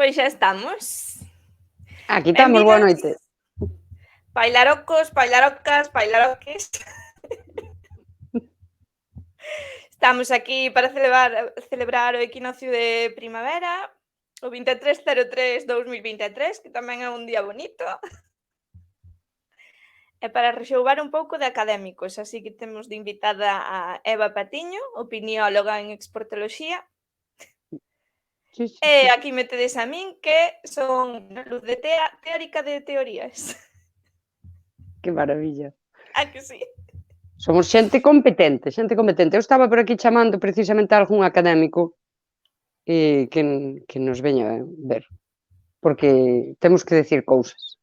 Pois xa estamos. Aquí estamos, boa noite. Bailarocos, bailarocas, bailaroques. Estamos aquí para celebrar o equinoccio de primavera, o 23/03/2023, que tamén é un día bonito. E para rexoubar un pouco de académicos, así que temos de invitada a Eva Patiño, opinióloga en exportoloxía. Sí. E aquí me tedes a min, que son luz de teórica de teorías. Que maravilla. Ah, que sí? Somos xente competente. Eu estaba por aquí chamando precisamente a algún académico que nos veña a ver. Porque temos que decir cousas.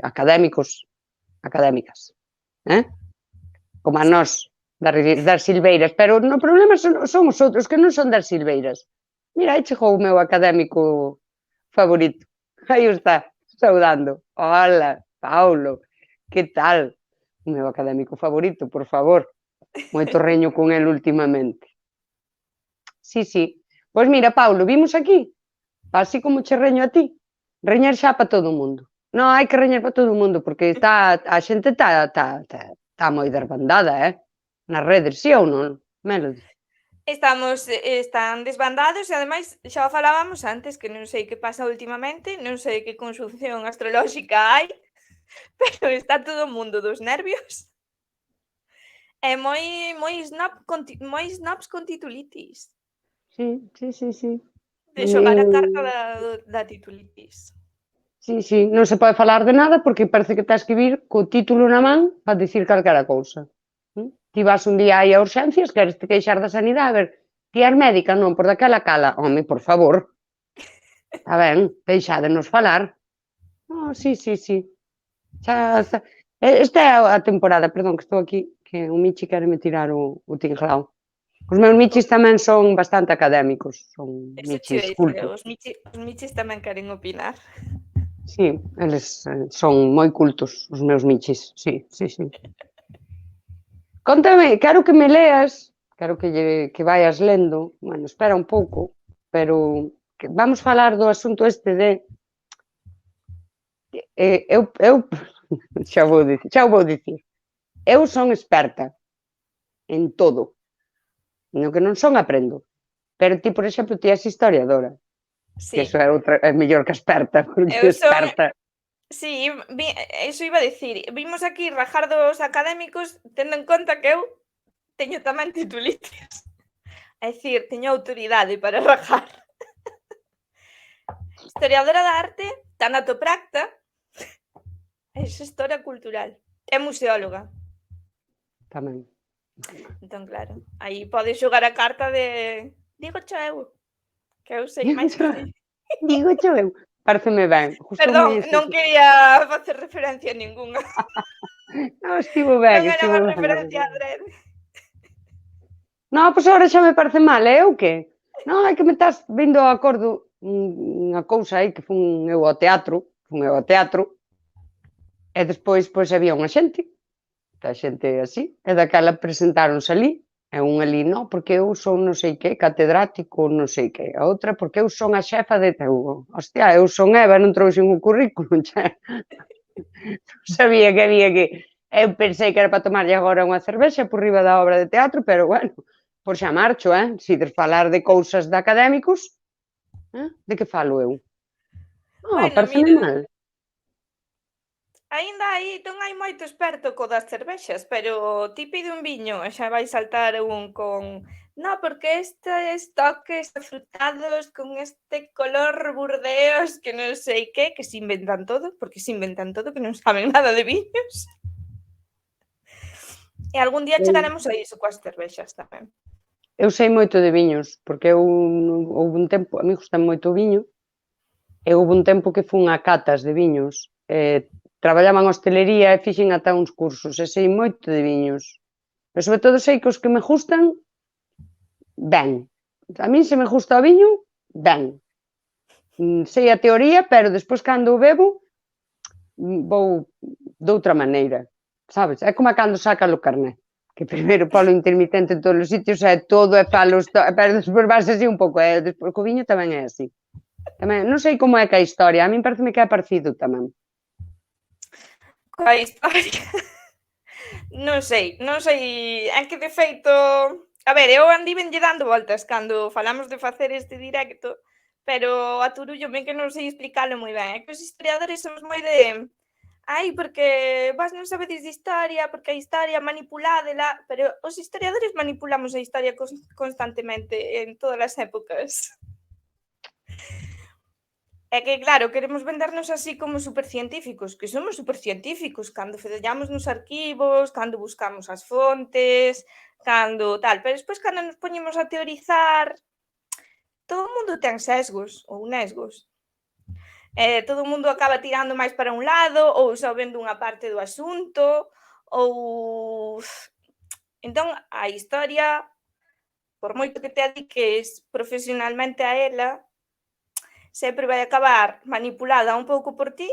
Académicos, académicas. Como a nós, das silveiras. Pero no problema son os outros, que non son das silveiras. Mira, aí chegou o meu académico favorito. Aí está, saudando. Hola, Paulo, que tal? O meu académico favorito, por favor. Moito reño con el últimamente. Sí. Pois mira, Paulo, vimos aquí, así como che reño a ti, reñar xa para todo o mundo. Non, hai que reñar para todo o mundo, porque a xente está moi desbandada, nas redes, sí ou non, Melody? Están desbandados e ademais xa o falábamos antes, que non sei que pasa últimamente, non sei que conxunción astrolóxica hai, pero está todo o mundo dos nervios. E moi snobs con titulitis. Sí. De xogar a carta da titulitis. Sí, non se pode falar de nada porque parece que tens que vir co título na man para dicir calquera cousa. Ti vas un día aí a urxencias, queres te queixar da sanidade, a ver, ti és médica, non, por daquela cala. Home, por favor. Está ben, deixádenos falar. Sí. Esta é a temporada, perdón, que estou aquí, que o Michi quere me tirar o tinglao. Os meus michis tamén son bastante académicos, son michis cultos. Os michis tamén queren opinar. Sí, eles son moi cultos, os meus michis, sí. Contame, quero que me leas, quero que vayas lendo, bueno, espera un pouco, pero vamos falar do asunto este de... Eu xa o vou dicir. Eu son experta en todo. No que non son aprendo. Pero ti, por exemplo, ti és historiadora. Sí. Que eso é mellor que experta, porque experta... Sí, eso iba a dicir. Vimos aquí rajar dos académicos tendo en conta que eu teño tamén titulitis. É dicir, teño autoridade para rajar. Historiadora da arte, tanatopracta, é xestora cultural, é museóloga. Tamén. Entón, claro, aí podes xogar a carta de... Digo cho eu, que eu sei máis que ti. Digo cho eu. Pareceme ben. Perdón, non quería facer referencia a ningunha. Non, estivo ben. Non era unha referencia a adrede. Non, pois agora xa me parece mal, é o que? Non, é que me estás vindo a acordo unha cousa aí que fun eu ao teatro, e despois pois había unha xente así, e daquela presentáronse ali, e un ali, non, porque eu son non sei que, catedrático, non sei que, a outra, porque eu son a xefa de... Hostia, eu son Eva, non trouxen o currículum, xa. Sabía que había que... Eu pensei que era para tomarlle agora unha cervexa por riba da obra de teatro, pero bueno, por xa marcho, si de falar de cousas de académicos, de que falo eu? Pareceme mal. Aínda aí non hai moito experto co das cervexas, pero ti pide un viño e xa vai saltar un con... No, porque estes toques afrutados con este color burdeos que non sei que se inventan todo, porque se inventan todo, que non saben nada de viños. E algún día chegaremos a iso coas cervexas tamén. Eu sei moito de viños, porque houve un tempo, a mí gustan moito o viño, e houve un tempo que fun a catas de viños, traballaba en hostelería e fixen ata uns cursos, e sei moito de viños. Pero sobre todo sei que os que me gustan, ben. A mí se me gusta o viño, ben. Sei a teoría, pero despois cando o bebo, vou doutra maneira, sabes? É como cando saca o carné, que primeiro polo intermitente en todos os sitios é todo, e falo, pero despois vas así un pouco, e despois co viño tamén é así. Tamén, non sei como é que a historia, a min pareceme que é parecido tamén. Coa historia. Non sei, é que de feito, a ver, eu andivenlle dando voltas cando falamos de facer este directo, pero aturullome que non sei explicalo moi ben. É que os historiadores somos moi de ai, porque vós non sabedes de historia, porque a historia manipuládela, pero os historiadores manipulamos a historia constantemente en todas as épocas. É que, claro, queremos vendernos así como supercientíficos, que somos supercientíficos cando fedellamos nos arquivos, cando buscamos as fontes, cando tal, pero despois cando nos poñemos a teorizar, todo o mundo ten sesgos ou nesgos. Todo o mundo acaba tirando máis para un lado ou só vendo unha parte do asunto ou entón a historia, por moito que te adiques profesionalmente a ela, sempre vai acabar manipulada un pouco por ti,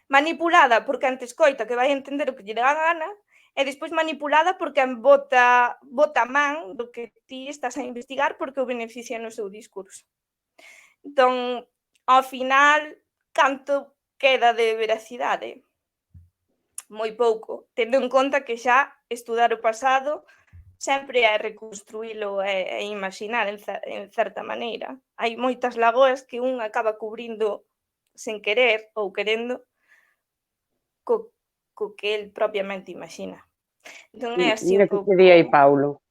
manipulada por quen te escoita que vai entender o que lle dá a gana, e despois manipulada por quen bota man do que ti estás a investigar porque o beneficia no seu discurso. Entón, ao final, canto queda de veracidade? Moi pouco, tendo en conta que xa estudar o pasado sempre é reconstruílo e imaxinar en certa maneira. Hai moitas lagoas que un acaba cubrindo sen querer ou querendo co, co que el propiamente imagina. Entón é así Mira un que pouco... te di aí Paulo.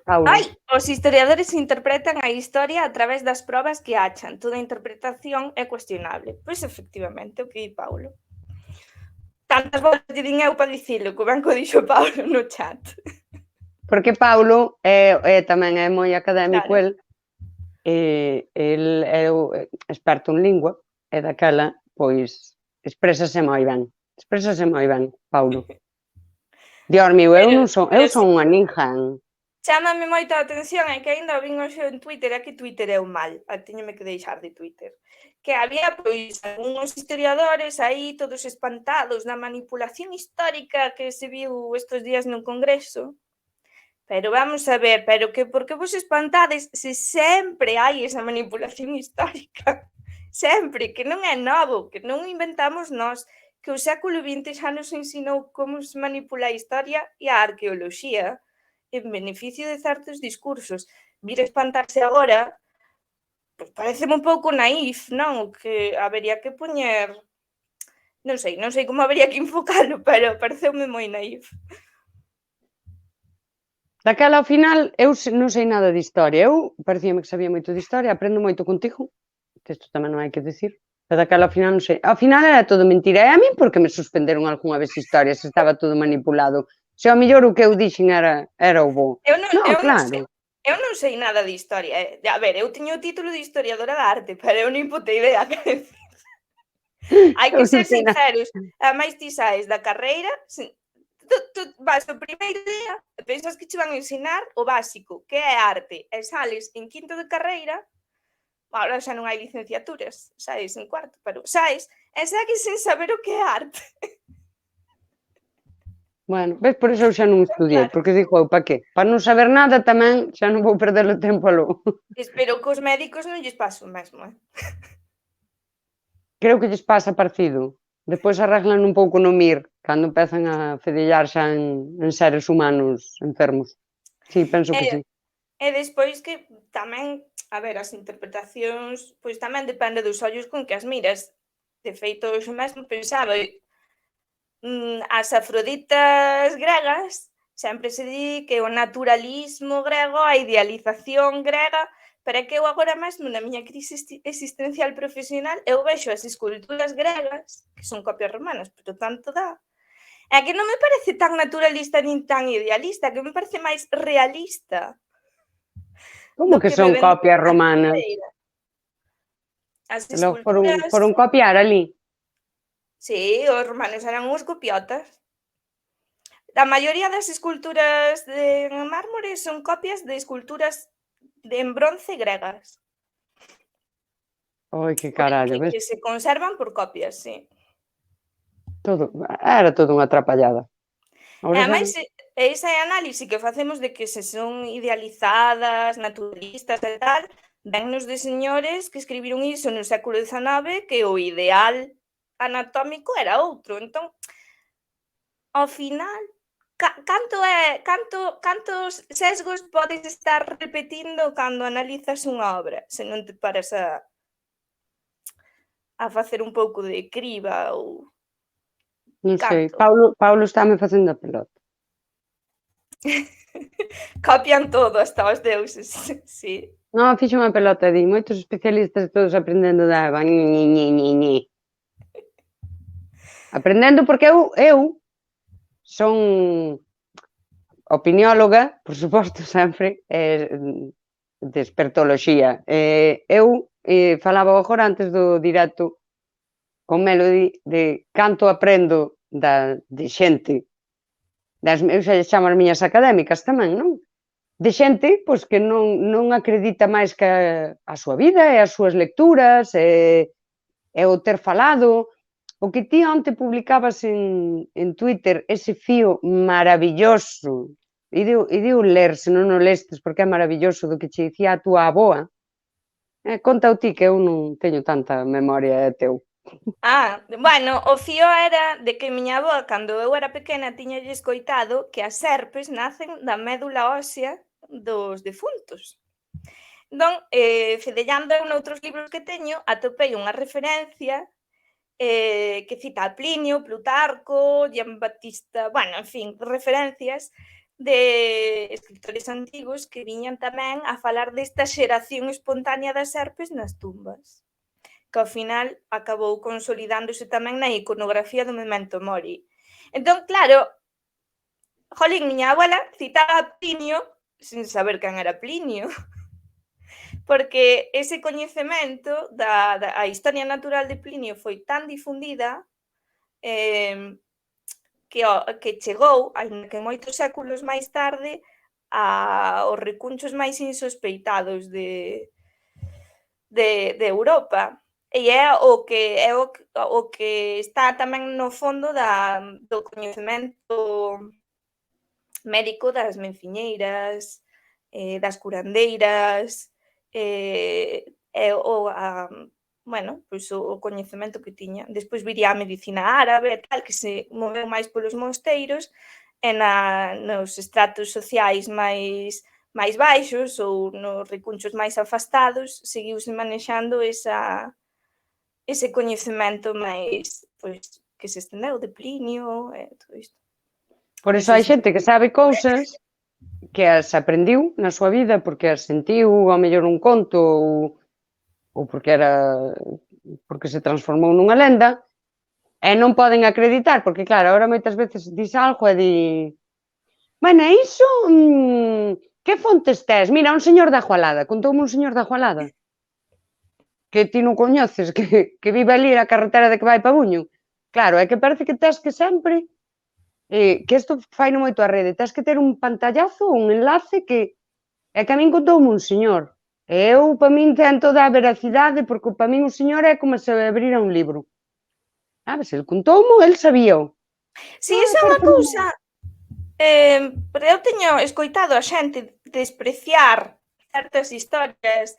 Paulo. Ai, os historiadores interpretan a historia a través das probas que achan. Toda interpretación é cuestionable. Pois efectivamente, o que di Paulo. Tantas voltas lle din eu para dicilo, que ben que o dixo Paulo no chat. Porque Paulo tamén é moi académico, Claro. el é o experto en lingua, e daquela, pois, exprésase moi ben, Paulo. Dios mío, eu son unha ninja. Chámame moito a atención, é que aínda o vin hoxe en Twitter, é que Twitter é o mal, teñome que deixar de Twitter, que había, pois, algúns historiadores aí todos espantados da manipulación histórica que se viu estes días no Congreso. Pero vamos a ver, pero que por que vos espantades se sempre hai esa manipulación histórica? Sempre, que non é novo, que non inventamos nós, que o século XX xa nos ensinou como se manipula a historia e a arqueoloxía en beneficio de certos discursos. Vir espantarse agora, pois pareceme un pouco naif, non? Que habería que poñer, non sei como habería que enfocalo, pero pareceume moi naif. Daquela, ao final, eu non sei nada de historia. Eu parecíame que sabía moito de historia, aprendo moito contigo, que isto tamén non hai que decir. Pero daquela, ao final, non sei. Ao final era todo mentira. E a min por que me suspenderon algunha vez historia se estaba todo manipulado? Se ao mellor o que eu dixen era o bo. Non, claro. Eu non sei nada de historia. A ver, eu tiño o título de historiadora de arte, pero eu nin puta idea que decir. Hai que ser sinceros. Ademais, ti saes da carreira, tú vas o primeiro día e pensas que che van a ensinar o básico, que é arte, e sales en quinto de carreira, agora xa non hai licenciaturas, saes en cuarto, pero saes e segues sen saber o que é arte. Bueno, ves, por iso eu xa non estudiei, porque digo eu, para que? Para non saber nada tamén, xa non vou perder o tempo aló. Espero que os médicos non lles pase o mesmo, Creo que lles pasa parecido. Despois arreglan un pouco no MIR, cando empezan a fedellar xa en seres humanos enfermos. Sí, penso que sí. E despois que tamén, a ver, as interpretacións, pois tamén depende dos ollos con que as miras. De feito, eu mesmo pensaba, as Afroditas gregas, sempre se di que o naturalismo grego, a idealización grega, pero é que eu agora mesmo na miña crise existencial profesional, eu vexo as esculturas gregas, que son copias romanas, pero tanto dá, é que non me parece tan naturalista nin tan idealista, que me parece máis realista. Como que son copias romanas? As esculturas... Foron copiar ali? Sí, os romanos eran uns copiotas. A maioría das esculturas de mármore son copias de esculturas en bronce gregas. Oi, que carallo, ves? Que se conservan por copias, sí. Era todo unha atrapallada. E ademais, esa é a análise que facemos de que se son idealizadas, naturalistas e tal, vennos de señores que escribiron iso no século XIX, que o ideal anatómico era outro. Entón, ao final, cantos sesgos podes estar repetindo cando analizas unha obra, se non te paras a facer un pouco de criba ou Non sei, canto. Paulo estáme facendo a pelota. Copian todo hasta os deuses, sí. Non, fixo unha pelota, di, moitos especialistas todos aprendendo da Eva, ñi. Aprendendo porque eu son opinióloga, por suposto, sempre, de espertoloxía. Eu falaba agora antes do directo con Melody de canto aprendo de xente, eu xa chamo as miñas académicas tamén, non? De xente pois, que non acredita máis que a súa vida e as súas lecturas e o ter falado. O que ti onte publicabas en Twitter, ese fío maravilloso, e digo ler, se non o lestes, porque é maravilloso, do que che dicía a túa aboa. Conta o ti, que eu non teño tanta memoria, é teu. Bueno, o fío era de que miña avoa, cando eu era pequena, tiñalle escoitado que as serpes nacen da médula ósea dos defuntos. Entón, fedellando noutros libros que teño, atopei unha referencia que cita a Plinio, Plutarco, Giambattista, bueno, en fin, referencias de escritores antigos que viñan tamén a falar desta xeración espontánea das serpes nas tumbas, que ao final acabou consolidándose tamén na iconografía do Memento Mori. Entón, claro, jolín, miña abuela citaba a Plinio sin saber quen era Plinio, porque ese coñecemento a historia natural de Plinio foi tan difundida que chegou, aínda que moitos séculos máis tarde, aos recunchos máis insospeitados de Europa. E é o que está tamén no fondo do coñecemento médico das menciñeiras, das curandeiras, bueno, pois o coñecemento que tiña. Despois viría a medicina árabe e tal, que se moveu máis polos mosteiros e nos estratos sociais máis baixos ou nos recunchos máis afastados seguiuse manexando ese coñecemento máis, pois, que se estendeu de Plinio e todo isto. Por iso hai xente que sabe cousas que as aprendiu na súa vida porque as sentiu, ao mellor un conto ou porque se transformou nunha lenda e non poden acreditar, porque claro, agora moitas veces dis algo e di bueno, iso que fontes tes? Mira, un señor da Jualada, contoume un señor da Jualada que ti non coñeces, que vive ali na carretera de que vai pa Buño. Claro, é que parece que tes que sempre que isto fai no moito a rede, tes que ter un pantallazo, un enlace que é que a min contoume un señor. E eu, para min, tento dar veracidade, porque para min un señor é como se abrira un libro. Se ele contoume, ele sabíao. Si, esa é unha cousa. Pero eu teño escoitado a xente despreciar certas historias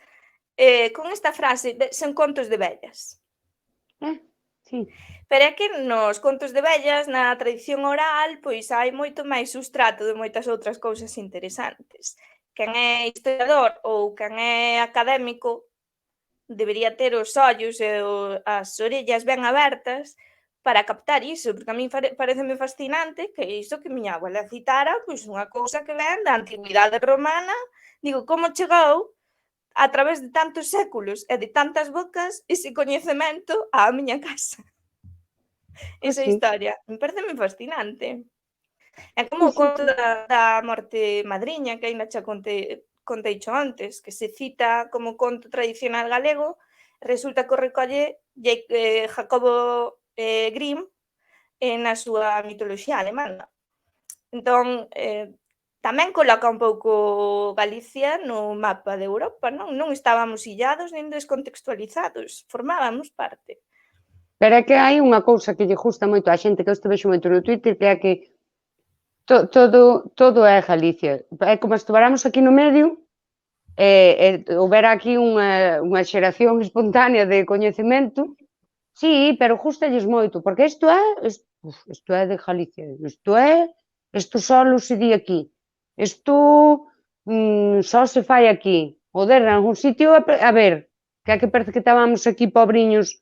con esta frase, son contos de vellas. Sí. Pero é que nos contos de vellas, na tradición oral, pois hai moito máis sustrato de moitas outras cousas interesantes. Quen é historiador ou quen é académico debería ter os ollos e as orellas ben abertas para captar iso, porque a min pareceme fascinante que iso que miña abuela citara, pois unha cousa que ven da antigüidade romana, digo, como chegou a través de tantos séculos e de tantas bocas ese coñecemento á miña casa. Esa historia, me pareceme fascinante. É como o conto da morte madriña, que ainda xa contei xo antes, que se cita como conto tradicional galego, resulta que o recolle Jacobo Grimm na súa mitoloxía alemana. Entón, tamén coloca un pouco Galicia no mapa de Europa, non? Non estábamos illados nin descontextualizados, formábamos parte. Pero é que hai unha cousa que lle gusta moito á xente, que eu vexo moito no Twitter, que é que todo é Galicia. É como se estuvaramos aquí no medio houbera aquí unha xeración espontánea de coñecemento, sí, pero gustalles moito, porque isto é de Galicia, isto só se di aquí, isto só se fai aquí, joder, en algún sitio, a ver, que é que parece que estábamos aquí pobriños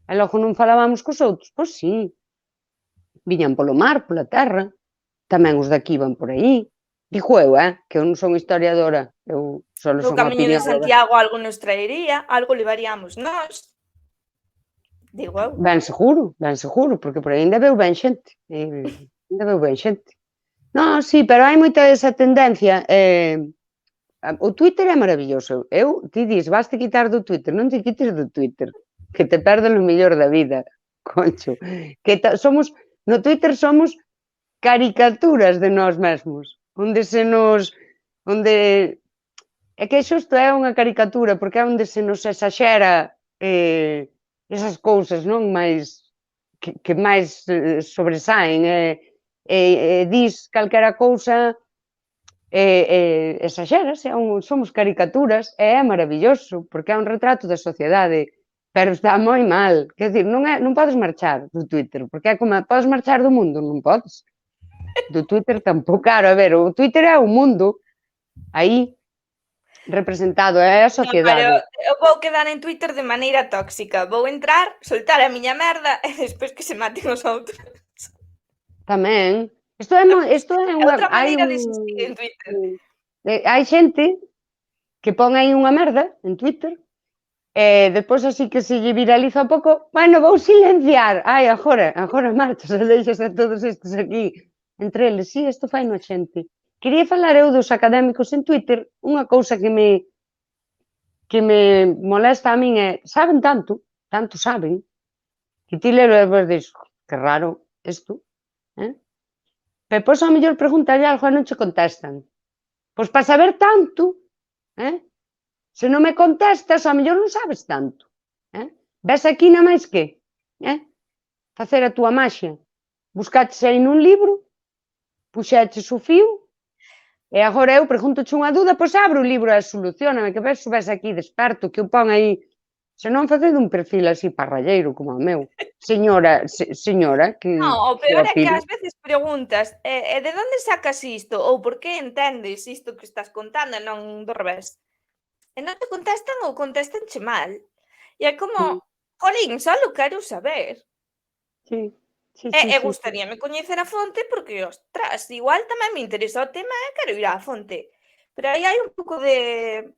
e logo non falábamos cos outros, pois sí, viñan polo mar, pola terra, tamén os daqui van por aí, digo eu, que eu non son historiadora, eu só No son Camiño de opinióloga. Santiago algo nos traería, algo levaríamos nós. Digo eu. Ben seguro, porque por aí ainda veu ben xente. Ainda veu ben xente. Non, sí, pero hai moita esa tendencia. O Twitter é maravilloso. Ti dis, vaste quitar do Twitter, non te quites do Twitter, que te perdes o mellor da vida, concho. No Twitter somos caricaturas de nós mesmos, onde é que xusto é unha caricatura, porque é onde se nos exaxera esas cousas, non? Que máis sobresaen, dis calquera cousa, exaxérase, somos caricaturas, e é maravilloso, porque é un retrato da sociedade, pero está moi mal, quer dizer, non podes marchar do Twitter, porque é como, podes marchar do mundo, non podes, do Twitter tampouco, claro, a ver, o Twitter é o mundo, aí, representado, é a No, pero sociedade. eu vou quedar en Twitter de maneira tóxica. Vou entrar, soltar a miña merda e despois que se maten os outros. Tamén. Isto é É unha... outra maneira de existir en Twitter. Hai xente que pon aí unha merda en Twitter e despois así que se lle viraliza un pouco, bueno, vou silenciar. Ai, agora marchas e deixas a todos estes aquí. Entre eles, sí, isto fai no xente. Quería falar eu dos académicos en Twitter, unha cousa que me molesta a min é, saben tanto saben, que ti lero e vos dis, que raro isto, Pois ao mellor pregúntalle algo e non che contestan. Pois para saber tanto, se non me contestas, ao mellor non sabes tanto. Ves aquí na máis que? Facer a túa maxia. Buscaches aí nun libro, puxeches o fío, e agora eu preguntoche unha dúda, pois abre o libro e solucioname, que ves aquí desperto, que o pon aí. Se non facede un perfil así parralleiro como o meu. Señora, que Non, o peor é que opine. ás veces preguntas e de onde sacas isto? Ou por que entendes isto que estás contando e non do revés? E non te contestan ou contéstanche mal. E é como, jolín, só lo quero saber. Sí, sí, E sí, sí. gustaríame coñecer a fonte porque, ostras, igual tamén me interesa o tema e quero ir á fonte. Pero aí hai un pouco de...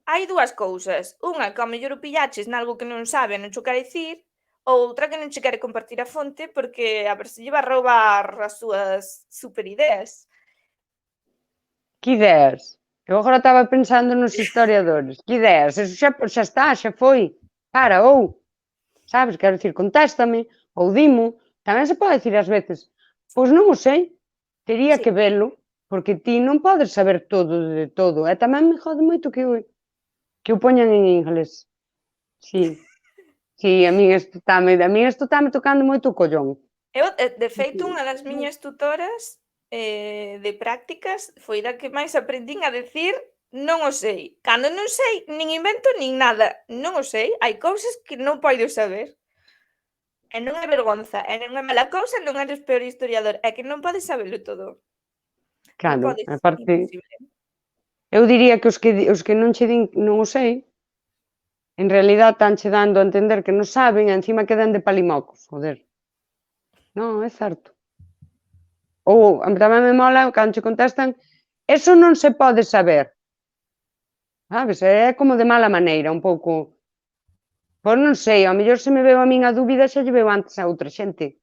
Hai dúas cousas. Unha, que ao mellor o pillaches nalgo que non sabe e non cho quere dicir, ou outra que non che quere compartir a fonte porque a ver se lle va a roubar as súas superideas. Que ideas? Eu agora estaba pensando nos historiadores. Que ideas? Eso xa está, xa foi. Sabes, quero dicir, contéstame, ou dimo. Tamén se pode dicir ás veces, pois non o sei, tería Sí. que velo, porque ti non podes saber todo de todo. E tamén me jode moito que o poñan en inglés. Sí, a min isto táme tocando moito o collón. Eu, de feito, unha das miñas tutoras de prácticas foi da que máis aprendín a decir non o sei. Cando non sei, nin invento nin nada. Non o sei, hai cousas que non podo saber. E non é vergonza, e non é mala cousa, non eres peor historiador, é que non podes sabelo todo. Non Claro, podes, aparte, imposible. eu diría que os que non che din non o sei, en realidad estánche dando a entender que non saben e encima quedan de palimocos, joder. Non, é certo. Ou tamén me mola cando che contestan, eso non se pode saber. Sabes? É como de mala maneira, un pouco. Pois non sei, ao mellor se me veo a min a dúbida xa lle veo antes a outra xente.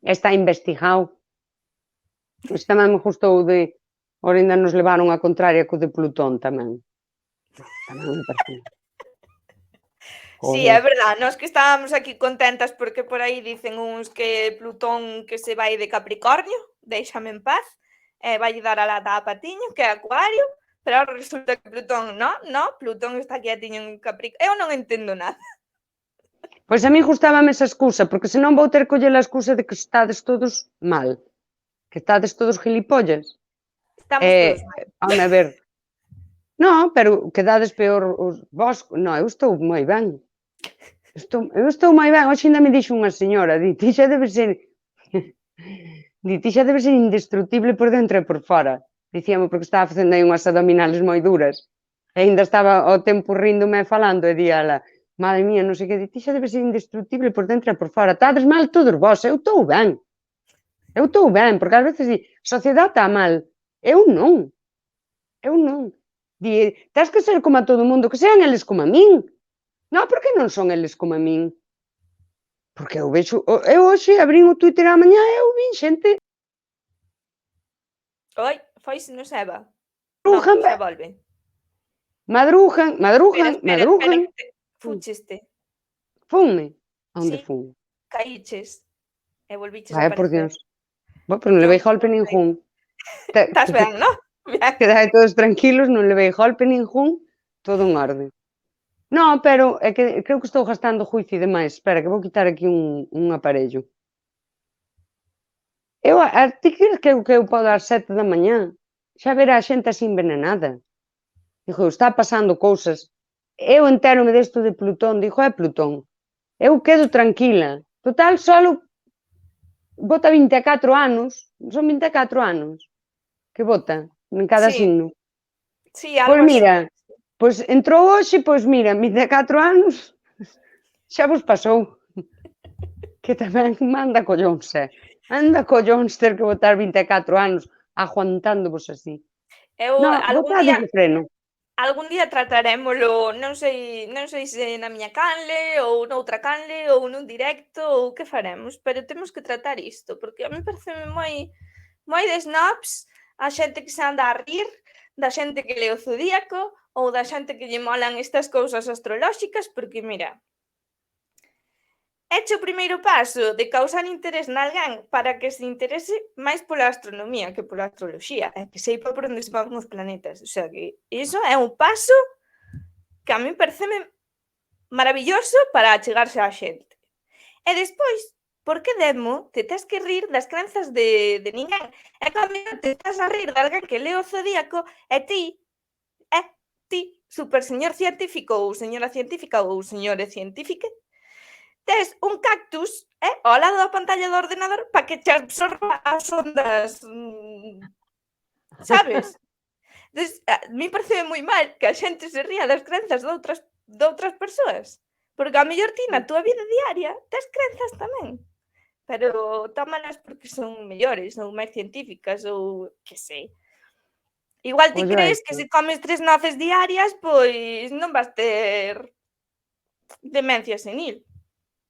Está investigado. Isto tamén me gustou de... Ora ainda nos levaron a contraria co de Plutón tamén. Tamén me parece. Sí, é verdad, nós que estábamos aquí contentas porque por aí dicen uns que Plutón que se vai de Capricornio, déixame en paz, e vai dar a lata a Patiño, que é Acuario, pero ahora resulta que Plutón, no, Plutón está quietiño en Capricornio. Eu non entendo nada. Pois a mí gustábame esa excusa, porque senón vou ter que coller a excusa de que estades todos mal, que estades todos gilipollas. Estamos todos mal. Home, a ver, Non, pero quedades peor vos. Non, eu estou moi ben. Eu estou moi ben. Hoxe ainda me dixo unha señora, ti xa debe ser ti xa debe ser indestructible por dentro e por fora. Dicíame porque estaba facendo aí unhas abdominales moi duras. E ainda estaba ao tempo ríndome e falando e di ela, madre mía, non sei que, ti xa debe ser indestructible por dentro e por fora. Tades mal todos vós, eu estou ben. Eu estou ben, porque ás veces di, a sociedade está mal. Eu non. Eu non. Di, tens que ser como a todo mundo, que sean eles como a min. Non, por que non son eles como a min? Porque eu vexo, eu hoxe abrín o Twitter á mañá e eu vin xente Oi, foise no Seba. Non, madrugan, xa volve. madrugan, Espera, madrugan, espera, espera, madrugan. que te fucheste. Funme. Onde Sí, fun? caíches e volviches a Vaya por aparecer. Dios. Bo, pero non Entón, levei golpe ningún. estás ben, non? Ben. Quedai todos tranquilos, non levei golpe ningún, todo en orde. Non, pero é que creo que estou gastando juicio demais. Espera, que vou quitar aquí un aparello. Ti crees que eu podo ás 7 da mañá xa ver a xente así envenenada? Digo, está pasando cousas. Eu entérome desto de Plutón, digo, é Plutón. Eu quedo tranquila. Total, solo bota 24 anos, son 24 anos que bota en cada Sí, signo. sí, Pois algo así. mira, pois entrou hoxe, pois mira, 24 anos xa vos pasou. Que tamén manda collóns, Anda collóns ter que botar 24 anos aguantándovos así. Eu Non, botades de freno. algún día tratarémolo, non sei se na miña canle ou noutra canle ou nun directo ou que faremos, pero temos que tratar isto, porque a mí pareceme moi de snobs a xente que se anda a rir da xente que le o zodíaco ou da xente que lle molan estas cousas astrolóxicas, porque mira, éche o primeiro paso de causar interés nalguén para que se interese máis pola astronomía que pola astroloxía, e que seipa por onde se van os planetas. O sea que iso é un paso que a min pareceme maravilloso para achegarse á xente. E despois, por que demo te tes que rir das crenzas de ninguén? E cambio te estás a rir de alguén que lee o zodíaco ti, super señor científico ou señora científica ou señore científique, tes un cactus ao lado da pantalla do ordenador para que te absorba as ondas, sabes? Entonces, a mí parece moi mal que a xente se ría das crenzas doutras persoas, porque ao mellor ti na túa vida diaria tes crenzas tamén, pero tómalas porque son mellores ou máis científicas ou que sei. Igual ti Ollo crees que esto. se comes 3 noces diarias, pois non vas ter demencia senil.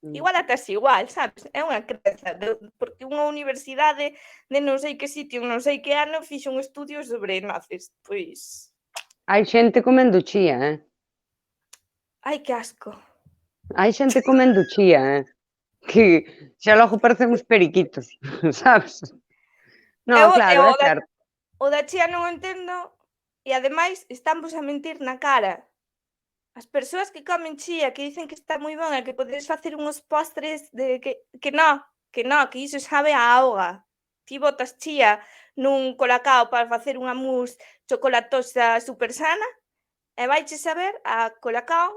Igual ata es igual, sabes? É unha crenza, porque unha universidade de non sei que sitio, non sei que ano, fixo un estudio sobre noces. Pois, Hai xente comendo chía, ai, que asco. Hai xente comendo chía, que xa logo parecemos periquitos, sabes? Non, Eu, claro, eu é certo. o da chía non o entendo e ademais estamos a mentir na cara. As persoas que comen chía, que dicen que está moi bon e que podes facer uns postres de que iso sabe a auga. Ti botas chía nun colacao para facer unha mousse chocolatosa super sana e vaiche saber a colacao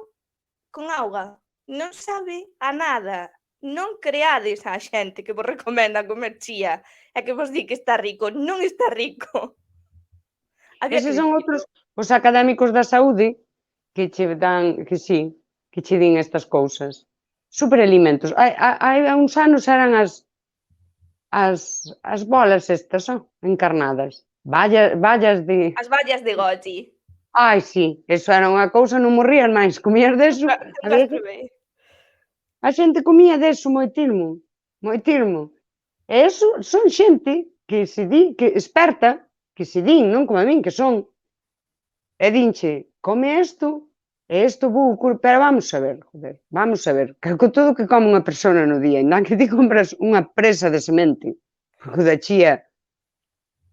con auga. Non sabe a nada. Non creades á xente que vos recomenda comer chía e que vos di que está rico. Non está rico. Había Eses que son dicilo. outros os académicos da saúde que che dan, que sí, que che din estas cousas. Superalimentos. Hai uns anos eran as bolas estas, encarnadas. Vallas de... As vallas de goji. Ai, sí, eso era unha cousa, non morrías máis. Comías deso, a Nunca as veces, probei. a xente comía deso moitismo, moitismo. E eso son xente que se di, que experta, que se din, non como a min, que son, e dinche, come isto, e isto pero vamos a ver, joder, vamos a ver, que con todo que come unha persona no día, ainda que ti compras unha presa de semente, porque da chía,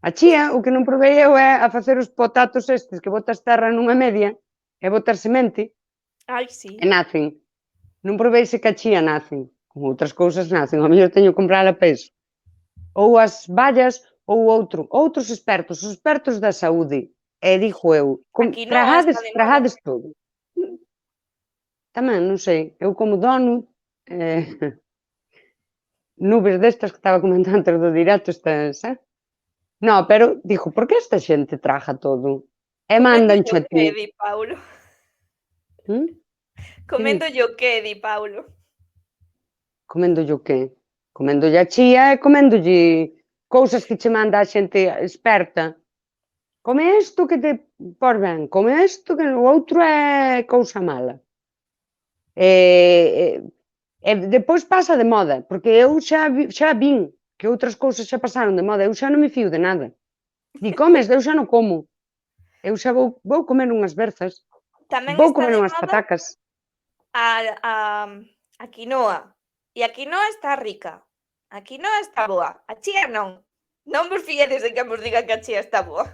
a chía, o que non provei eu é a facer os potatos estes, que botas terra nunha media, e botas semente, Ai, sí. e nacen. Non provei se que a chía nacen, con outras cousas nacen, ao mellor teño que comprala a peso. Ou as vallas, ou outros expertos, os expertos da saúde, E digo eu, A quinoa está de moda. tragades todo. Tamén, non sei, eu como donut, nubes destas que estaba comentando antes do directo, estas, No, pero, digo, por que esta xente traga todo? E Comendo mándancho yo a que, ti. di Paulo. Mm? Que di? Comendo yo que, di Paulo. Coméndolle o qué? Coméndolle a chía e coméndolle cousas que che manda a xente experta. Come isto que te por ben, come isto que o outro é cousa mala. E depois pasa de moda, porque eu xa vin que outras cousas xa pasaron de moda, eu xa non me fío de nada. Di, comes? Eu xa non como. Eu xa vou comer unhas berzas, Tamén vou está comer de unhas moda patacas. a, a, a quinoa. E a quinoa está rica. A quinoa está boa. A chía non. Non vos fiedes de que vos diga que a chía está boa.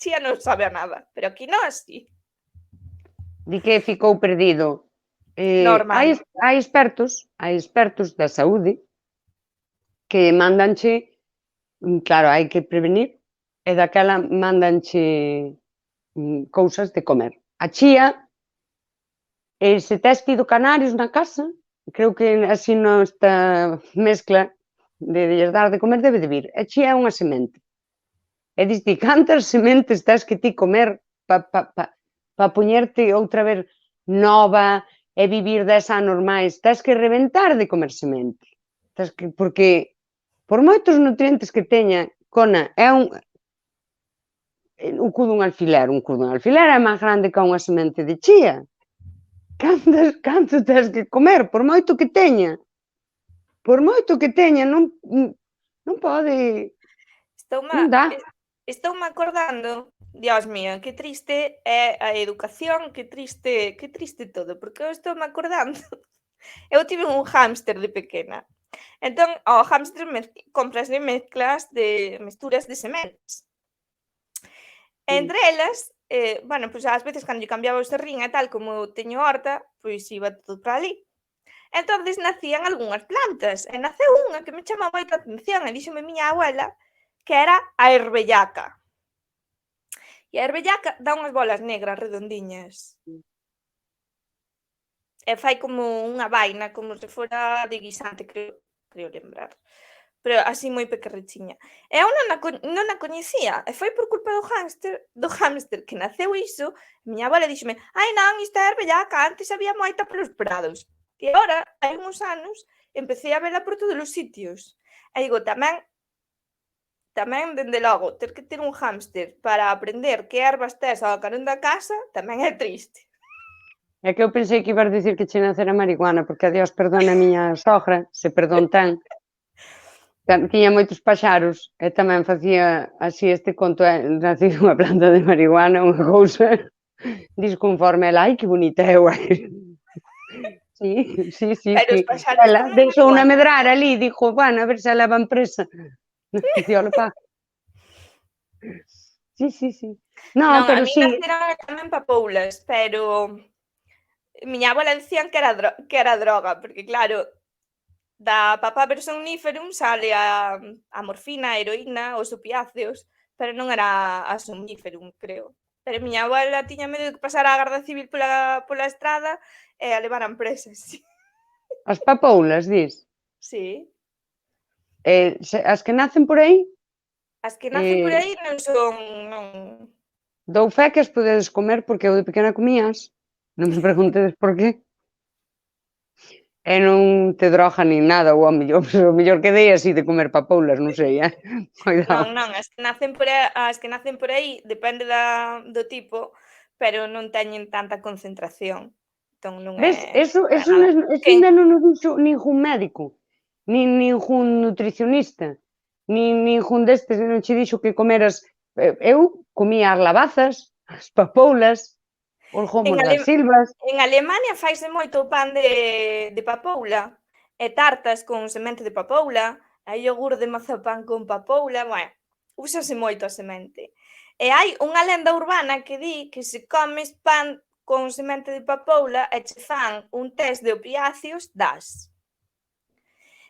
Chía non sabe a nada, pero a quinoa sí. Di que ficou perdido. Normal. Hai expertos da saúde que mándanche, claro, hai que prevenir, e daquela mándanche cousas de comer. A chía, se tes tido canarios na casa, creo que así nesta mezcla de lles dar de comer debe de vir. A chía é unha semente. E diste, cantas sementes tens que ti comer para poñerte outra vez nova e vivir 10 anos máis? Tens que reventar de comer semente. Porque por moitos nutrientes que teña, Cona, é un cu dun alfiler. Un cu dun alfiler é máis grande que unha semente de chía. Canto tens que comer? Por moito que teña. Por moito que teña, non pode... Non dá. Estoume acordando, Dios mío, que triste é a educación, que triste todo, porque eu estoume acordando. Eu tive un hámster de pequena. Entón, ao hámster comprasle mezclas de mesturas de sementes. Entre elas, bueno, pois ás veces cando lle cambiaba o serrín e tal, como eu teño horta, pois iba todo para ali. Entonces nacían algunhas plantas, e naceu unha que me chama moito a atención, e díxome miña abuela que era a erbellaca. E a erbellaca dá unhas bolas negras redondiñas. E fai como unha vaina, como se fora de guisante, creo lembrar. Pero así moi pequerrechiña. E eu non a coñecía, e foi por culpa do hámster que naceu iso, miña abuela díxome: "Ai non, isto é erbellaca, antes había moita polos prados". E agora, hai uns anos, empecé a vela por todos os sitios. E digo, tamén, dende logo, ter que ter un hámster para aprender que ervas tes ao carón da casa, tamén é triste. É que eu pensei que ibas dicir que che nacera marihuana, porque a Dios perdona a miña sogra, se perdón ten. Tiña moitos paxaros e tamén facía así este conto, nací unha planta de marihuana, unha cousa disconforme ela, ai que bonita é, Sí, sí, sí, Pero sí. os paxaros Ela comen deixou unha marihuana. medrar ali, dixo, bueno, a ver se a levan presa. Diola pa. Sí, sí, sí. No, Non, a pero min sí, naceron tamén papoulas, pero miña abuela dicían que era droga, porque claro, da Papaver somníferum sale a morfina, a heroína, os opiáceos, pero non era a somníferum, creo. Pero miña abuela tiña medo de que pasara a Garda Civil pola estrada e a levaran presa, sí. as papoulas, dis. Sí. As que nacen por aí, As que nacen por aí non son... Non... dou fe que as podedes comer porque eu de pequena comías. Non me preguntedes por qué. E non te droga nin nada, ou o mellor que dei así de comer papoulas, non sei, Coidado. Non, as que nacen por aí depende do tipo, pero non teñen tanta concentración. Entón non Ves, é eso nada. Que ainda non o dixo ningún médico, nin ningún nutricionista, nin ningún destes non che dixo que comeras. Eu comía as labazas, as papoulas, os en gomos Ale das silvas. en Alemania faise moito o pan de papoula, e tartas con semente de papoula, hai iogur de mazapán con papoula, bueno, úsase moito a semente. E hai unha lenda urbana que di que se comes pan con semente de papoula e che fan un test de opiáceos, das.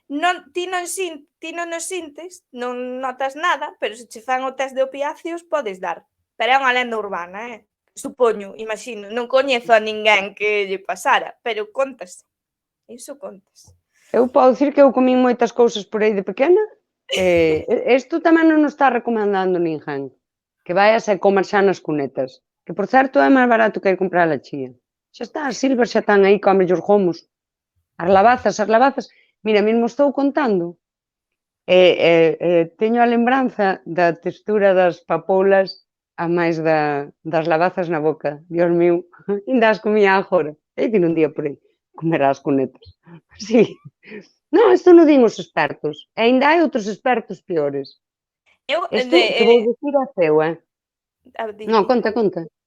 Ti non os sintes, non notas nada, pero se che fan o test de opiáceos podes dar. Pero é unha lenda urbana, supoño, imagino. Non coñezo a ninguén que lle pasara, pero contase. Iso contase. Eu podo dicir que eu comín moitas cousas por aí de pequena. Isto tamén non nos está recomendando ninguén. Que vayas e comas xa nas cunetas. Que, por certo, é máis barato que ir comprar a chía. Xa está, as silvers xa están aí, come os gomos. As lavazas. Mira, mesmo estou contando. Teño a lembranza da textura das papoulas a máis das lavazas na boca. Dios mío, ainda as comía agora. E vir un día por aí, comer as cunetas. Sí. Non, isto non din os expertos. E ainda hai outros expertos peores. Eu, Isto que vou dicir é feo, Non, conta.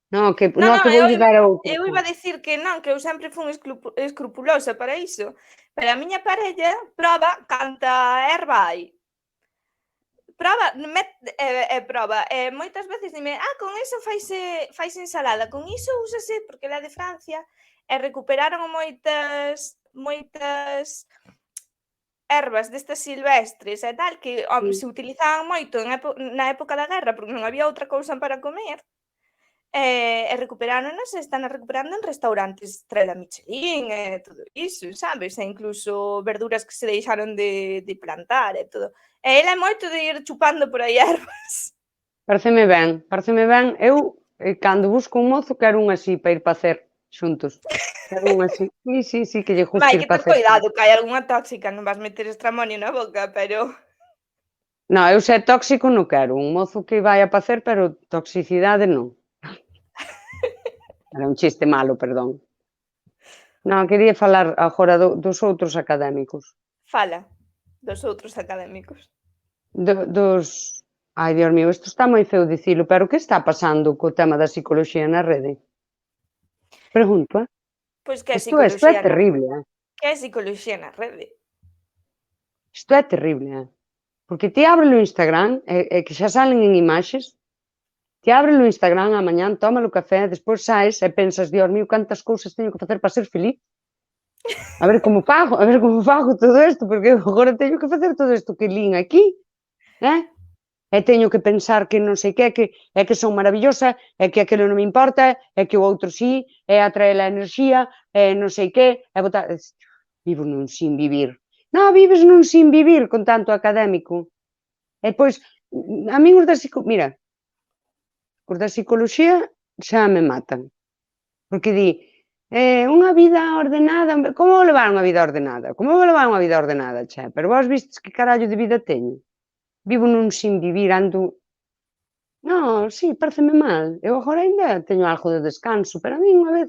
Non, que vou dar a outro. eu iba a dicir que non, que eu sempre fun escrupulosa para iso, pero a miña parella proba canta erva hai. Proba, moitas veces dime, con iso faise ensalada, con iso úsase, porque ela é de Francia, e recuperaron moitas ervas destas silvestres e tal, que se utilizaban moito na época da guerra, porque non había outra cousa para comer, e recuperáronas e están recuperando en restaurantes estrela Michelin e todo iso, sabes? E incluso verduras que se deixaron de plantar e todo. E ela é moito de ir chupando por aí ervas. Pareceme ben. Eu, cando busco un mozo, quero un así para ir facer xuntos. Quero un así. Sí, que lle guste Vai, ir que ten facer. cuidado, que hai algunha tóxica, non vas meter estramonio na boca, pero... Non, eu se é tóxico non quero. Un mozo que vai a facer, pero toxicidade non. Era un chiste malo, perdón. Non, quería falar agora dos outros académicos. Fala dos outros académicos. Dos... Ai, Dios mío, isto está moi feo dicilo, pero que está pasando co tema da psicoloxía na rede? Pregunto, Pois que é Isto é psicoloxía na terrible, Que é psicoloxía na rede? Isto é terrible, Porque ti abre o Instagram, que xa salen en imaxes, ti abre o Instagram a mañán, toma o café, despois saes e pensas, Dios mío, cantas cousas teño que facer para ser feliz. A ver como fago todo isto, porque agora teño que facer todo isto que lín aquí, E teño que pensar que non sei que, é que son maravillosa, é que aquilo non me importa, é que o outro sí, é atraer a enerxía, é non sei que, é botar... Vivo nun sin vivir. Non, vives nun sin vivir con tanto académico. E pois, a min os da Mira, os da psicoloxía xa me matan. Porque di, unha vida ordenada... Como vou levar unha vida ordenada? Che? Pero vos vistes que carallo de vida teño? Vivo nun sin vivir, ando... Non, sí, pareceme mal. Eu agora ainda teño algo de descanso, pero a mí unha vez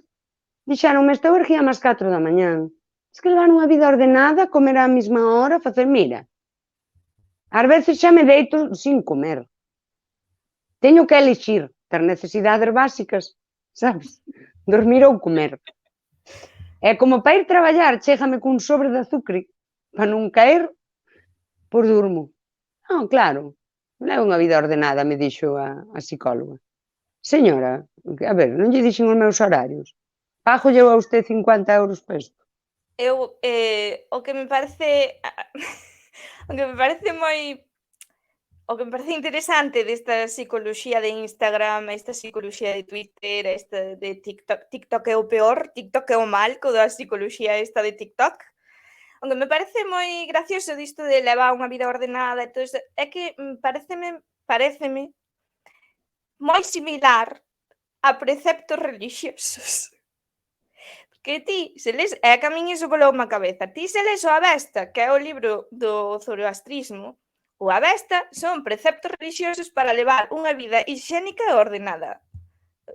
dixeronme estou erguía ás 4 da mañán. Es que levar unha vida ordenada, comer á mesma hora, facer, mira. Ás veces xa me deito sin comer. Teño que elixir, ter necesidades básicas, sabes? Dormir ou comer. E como para ir traballar, chégame cun sobre de azúcar para non caer, pois durmo. Non, claro, leva unha vida ordenada, me dixo a psicóloga. Señora, a ver, non lle dixen os meus horarios. Págolle a usted 50 euros para isto. Eu, o que me parece interesante desta psicoloxía de Instagram, esta psicoloxía de Twitter, esta de TikTok. TikTok é o peor, TikTok é o mal, da psicoloxía esta de TikTok. O que me parece moi gracioso disto de levar unha vida ordenada e todo isto, é que pareceme moi similar a preceptos relixiosos. Que ti, se les, é que a min iso voloume a cabeza, ti se les o Avesta, que é o libro do zoroastrismo, o Avesta son preceptos relixiosos para levar unha vida hixiénica e ordenada.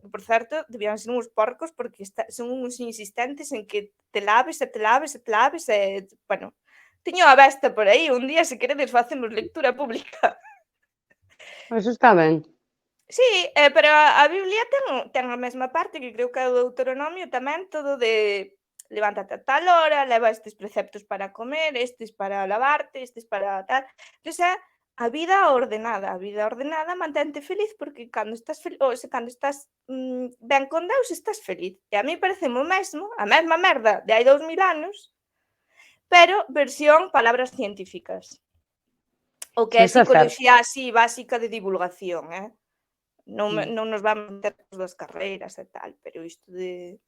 Por certo, debían ser uns porcos porque son uns insistentes en que te laves, bueno, teño a Avesta por aí, un día se queredes facemos lectura pública. Pois está ben. Sí, pero a Biblia ten a mesma parte, que creo que é o Deuteronomio tamén, todo de levántate a tal hora, leva estes preceptos para comer, estes para lavarte, estes para tal. O sea, a vida ordenada mantente feliz porque cando estás ben con Deus estás feliz. E a mí parece o mesmo, a mesma merda de hai 2000 anos, pero versión palabras científicas. O que é Pois é certo. psicoloxía así básica de divulgación, Non nos vamos meter nas das carreiras e tal, pero isto de...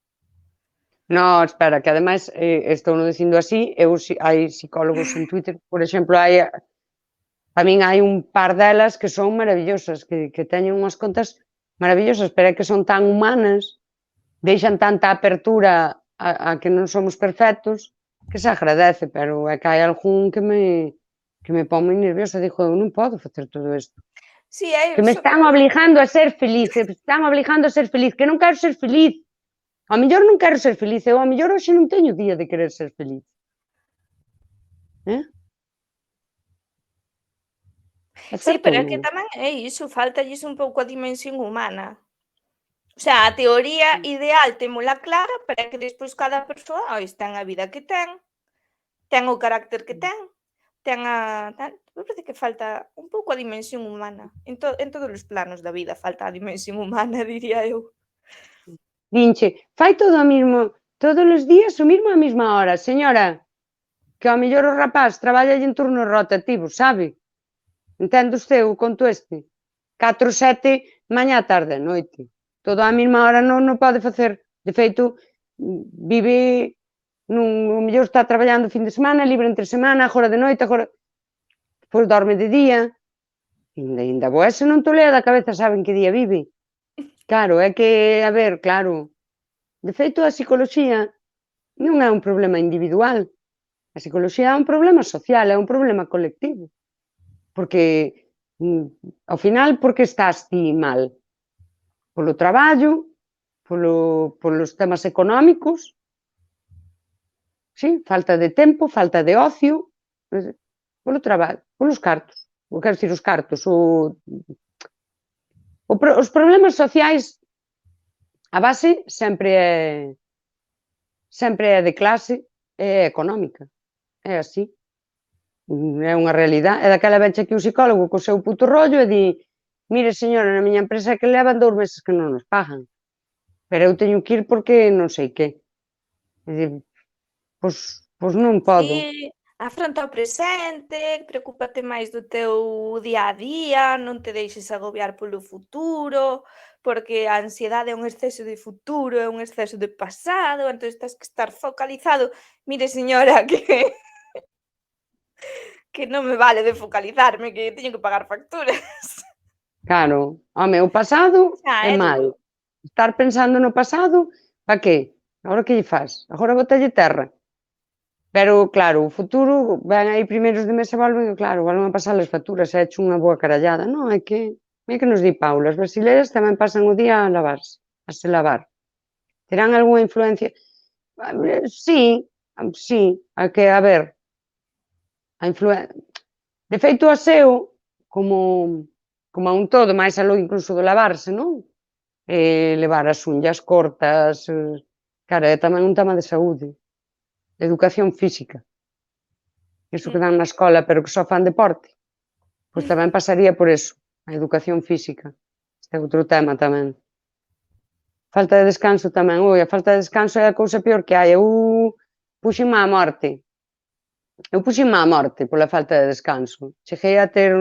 No, espera, que ademais estou non dicindo así, hai psicólogos en Twitter, por exemplo, a min hai un par delas que son maravillosas, que teñen unhas contas maravillosas, pero é que son tan humanas, deixan tanta apertura a que non somos perfectos, que se agradece, pero é que hai algún que me pon moi nerviosa, digo, eu non podo facer todo isto. Sí, Que me están obligando a ser feliz, que me están obligando a ser feliz, que non quero ser feliz. Ao mellor non quero ser feliz, eu ao mellor hoxe non teño día de querer ser feliz. É Sí, certo pero ou é que non? tamén é iso, faltalles un pouco a dimensión humana. O sea, a teoría ideal témola clara, pero é que despois cada persoa, ten a vida que ten o carácter que ten a tal. Me parece que falta un pouco a dimensión humana. En todos os planos da vida falta a dimensión humana, diría eu. Dinche, fai todo o mismo, todos os días o mismo á mesma hora. Señora, que ao mellor o rapaz traballa en turnos rotativos, sabe? Entende usted o conto este? 4-7, mañá, tarde, noite. Todo á mesma hora non pode facer. De feito, vive o mellor está traballando fin de semana, libre entre semana, agora de noite, agora despois dorme de día. Ainda boa, se non tolea da cabeza, saben que día vive. Claro, é que, a ver, claro, de feito a psicoloxía non é un problema individual, a psicoloxía é un problema social, é un problema colectivo, porque ao final, por que estás ti mal? Polo traballo, polos temas económicos, sí, falta de tempo, falta de ocio, polo traballo, polos cartos, quero dicir, os cartos, os problemas sociais, a base sempre é de clase e económica, é así, é unha realidade, é daquela vexe que o psicólogo co seu puto rollo e di, mire señora, na miña empresa que levan 2 meses que non nos pagan, pero eu teño que ir porque non sei que, e di, pois non podo. Sí, afronta o presente, preocúpate máis do teu día a día, non te deixes agobiar polo futuro, porque a ansiedade é un exceso de futuro, é un exceso de pasado, entón tens que estar focalizado. Mire señora, que non me vale de focalizarme, que teño que pagar facturas. Claro, home, o pasado Xa, é é mal. duro. Estar pensando no pasado, pa que? Agora que lle faz? Agora botalle terra. Pero, claro, o futuro, ven aí primeiros de mes e volven, claro, volven a pasar as facturas, e hecho unha boa carallada. Non, é que nos di Paula, as brasileiras tamén pasan o día a lavarse, a se lavar. Terán algunha influencia? Sí, sí, a ver, de feito o aseo, como a un todo, máis aló incluso do lavarse, non? Levar as unllas cortas, claro, é tamén un tema de saúde, de educación física. Iso que dan na escola, pero que só fan deporte. Pois tamén pasaría por eso, a educación física. Este é outro tema tamén. Falta de descanso tamén. Ui, a falta de descanso é a cousa peor que hai. Eu puxenme á morte. Pola falta de descanso. Cheguei a ter...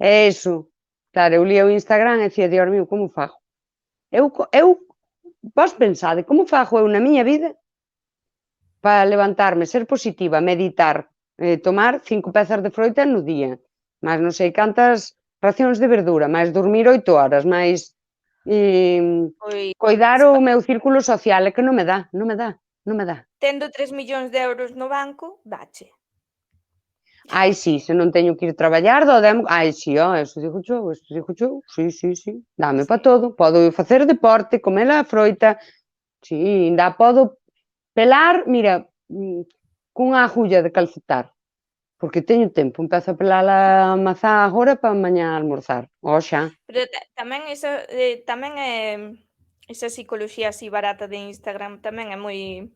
é iso. Claro, eu lia o Instagram e dicía, Dios mío, como fago? Vos pensade, como fago eu na miña vida para levantarme, ser positiva, meditar, tomar 5 pezas de froita no día, máis non sei cantas racións de verdura, máis dormir 8 horas, máis Pois, coidar o meu círculo social, é que non me dá, non me dá, non me dá. tendo 3 millóns de euros no banco, dache. Ai, si, se non teño que ir traballar, ai, si, eso digo yo, si, dame para todo, podo facer deporte, comer a froita, si, ainda podo pelar, mira, cunha agulla de calcetar, porque teño tempo, empezo a pelar a mazá agora para mañá almorzar, xa. Pero tamén é esa psicoloxía así barata de Instagram tamén é moi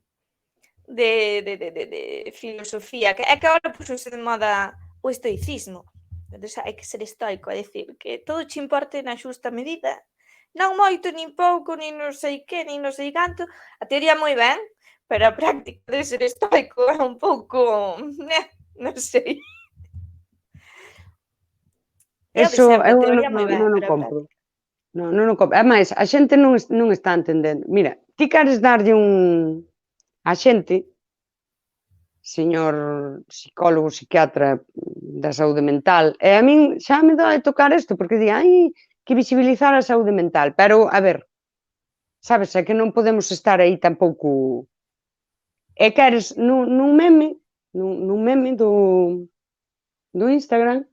de filosofía, que é que agora púxose de moda o estoicismo. Entonces hai que ser estoico, é dicir, que todo che importe na xusta medida, non moito, nin pouco, nin non sei que, nin non sei canto. A teoría moi ben, pero a práctica de ser estoico é un pouco, non sei. É o de Eso sempre, eu a teoría moi ben, non o pero a compro. práctica. Non o compro. Ademais, a xente non está entendendo. Mira, ti queres darlle a xente, señor psicólogo, psiquiatra da saúde mental, e a min xa me dói tocar isto, porque di, hai que visibilizar a saúde mental, pero, a ver, sabes, é que non podemos estar aí tampouco. E queres nun meme do Instagram,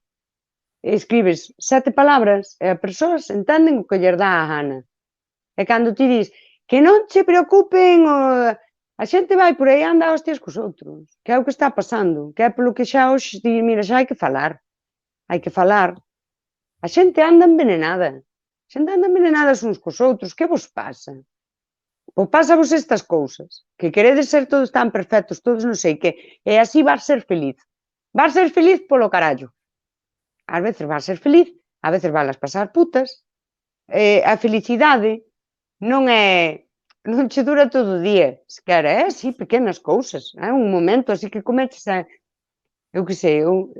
escribes 7 palabras e as persoas entenden o que lles dá a gana. E cando ti dis que non che preocupen, a xente vai por aí anda a hostias cos outros, que é o que está pasando, que é polo que xa hoxe di, mira, xa hai que falar, hai que falar. A xente anda envenenada, a xente anda envenenadas uns cos outros, que vos pasa? Ou pásavos estas cousas, que queredes ser todos tan perfectos, todos non sei que, e así vas ser feliz. Vas ser feliz polo carallo. Ás veces vas ser feliz, ás veces vas pasar putas. A felicidade non che dura todo o día, sequer é así, pequenas cousas, é un momento así que cometes eu que sei, eu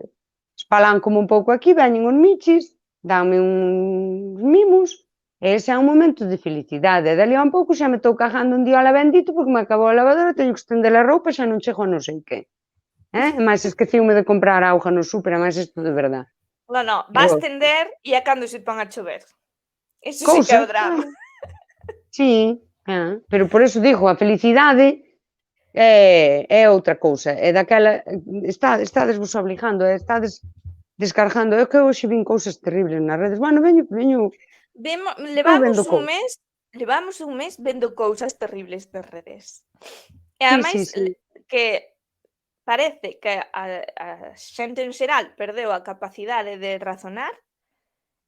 espaláncome un pouco aquí, veñen os michis, danme uns mimos, e ese é un momento de felicidade, e dali a un pouco xa me estou cagando un día ala bendito porque me acabou a lavadora, teño que estender a roupa, xa non chego a non sei que. E máis esqueciume de comprar auga no súper, e máis isto de verdade. No, vas tender e é cando se pon a chover. Eso sí que é o Cousas, drama. sí, pero por eso digo, a felicidade é outra cousa, é daquela, estades vos obligando, estades descargando, é que hoxe vin cousas terribles nas redes, bueno, veño, estou vendo cousas. Levamos un mes vendo cousas terribles nas redes. E Sí, ademais sí, sí. que parece que a xente en xeral perdeu a capacidade de razonar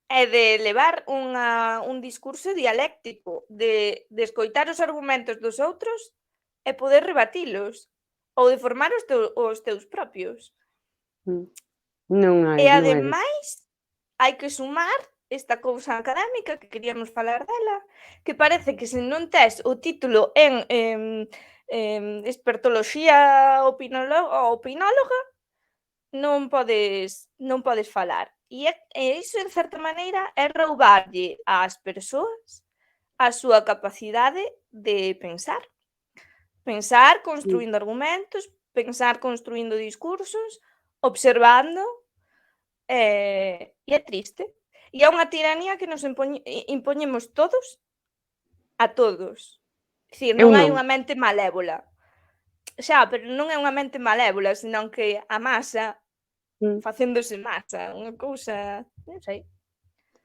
e de levar un discurso dialéctico, de escoitar os argumentos dos outros e poder rebatilos, ou de formar os teus propios. Non E hai. ademais, hai que sumar esta cousa académica que queríamos falar dela, que parece que se non tes o título en expertoloxía opinóloga, non podes falar. E iso, en certa maneira, é roubarlle ás persoas a súa capacidade de pensar. Pensar construindo argumentos, pensar construindo discursos, observando, e é triste. E é unha tiranía que nos impoñemos todos a todos. É dicir, Eu non hai non. unha mente malévola. Xa, pero non é unha mente malévola, senón que a masa facéndose masa, unha cousa, non sei.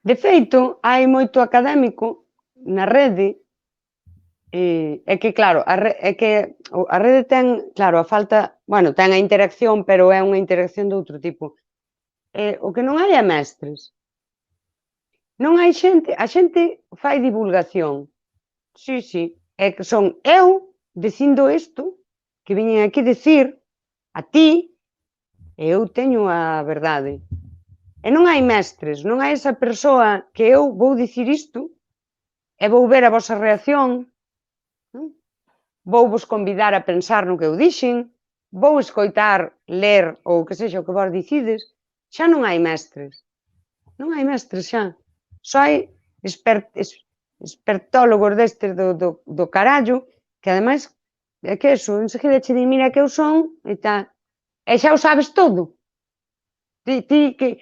De feito, hai moito académico na rede, é que claro, é que a rede ten, claro, a falta, bueno, ten a interacción, pero é unha interacción de outro tipo. O que non hai é mestres. Non hai xente, a xente fai divulgación. Sí, sí, é que son eu dicindo isto que viñen aquí dicir a ti, e eu teño a verdade. E non hai mestres, non hai esa persoa que eu vou dicir isto e vou ver a vosa reacción, vou vos convidar a pensar no que eu dixen, vou escoitar, ler ou que sexa o que vos dicides, xa non hai mestres. Non hai mestres xa. Só hai espertólogos destes do carallo que ademais é que eso, enseguida che di mira que eu son e tal. E xa o sabes todo. Ti que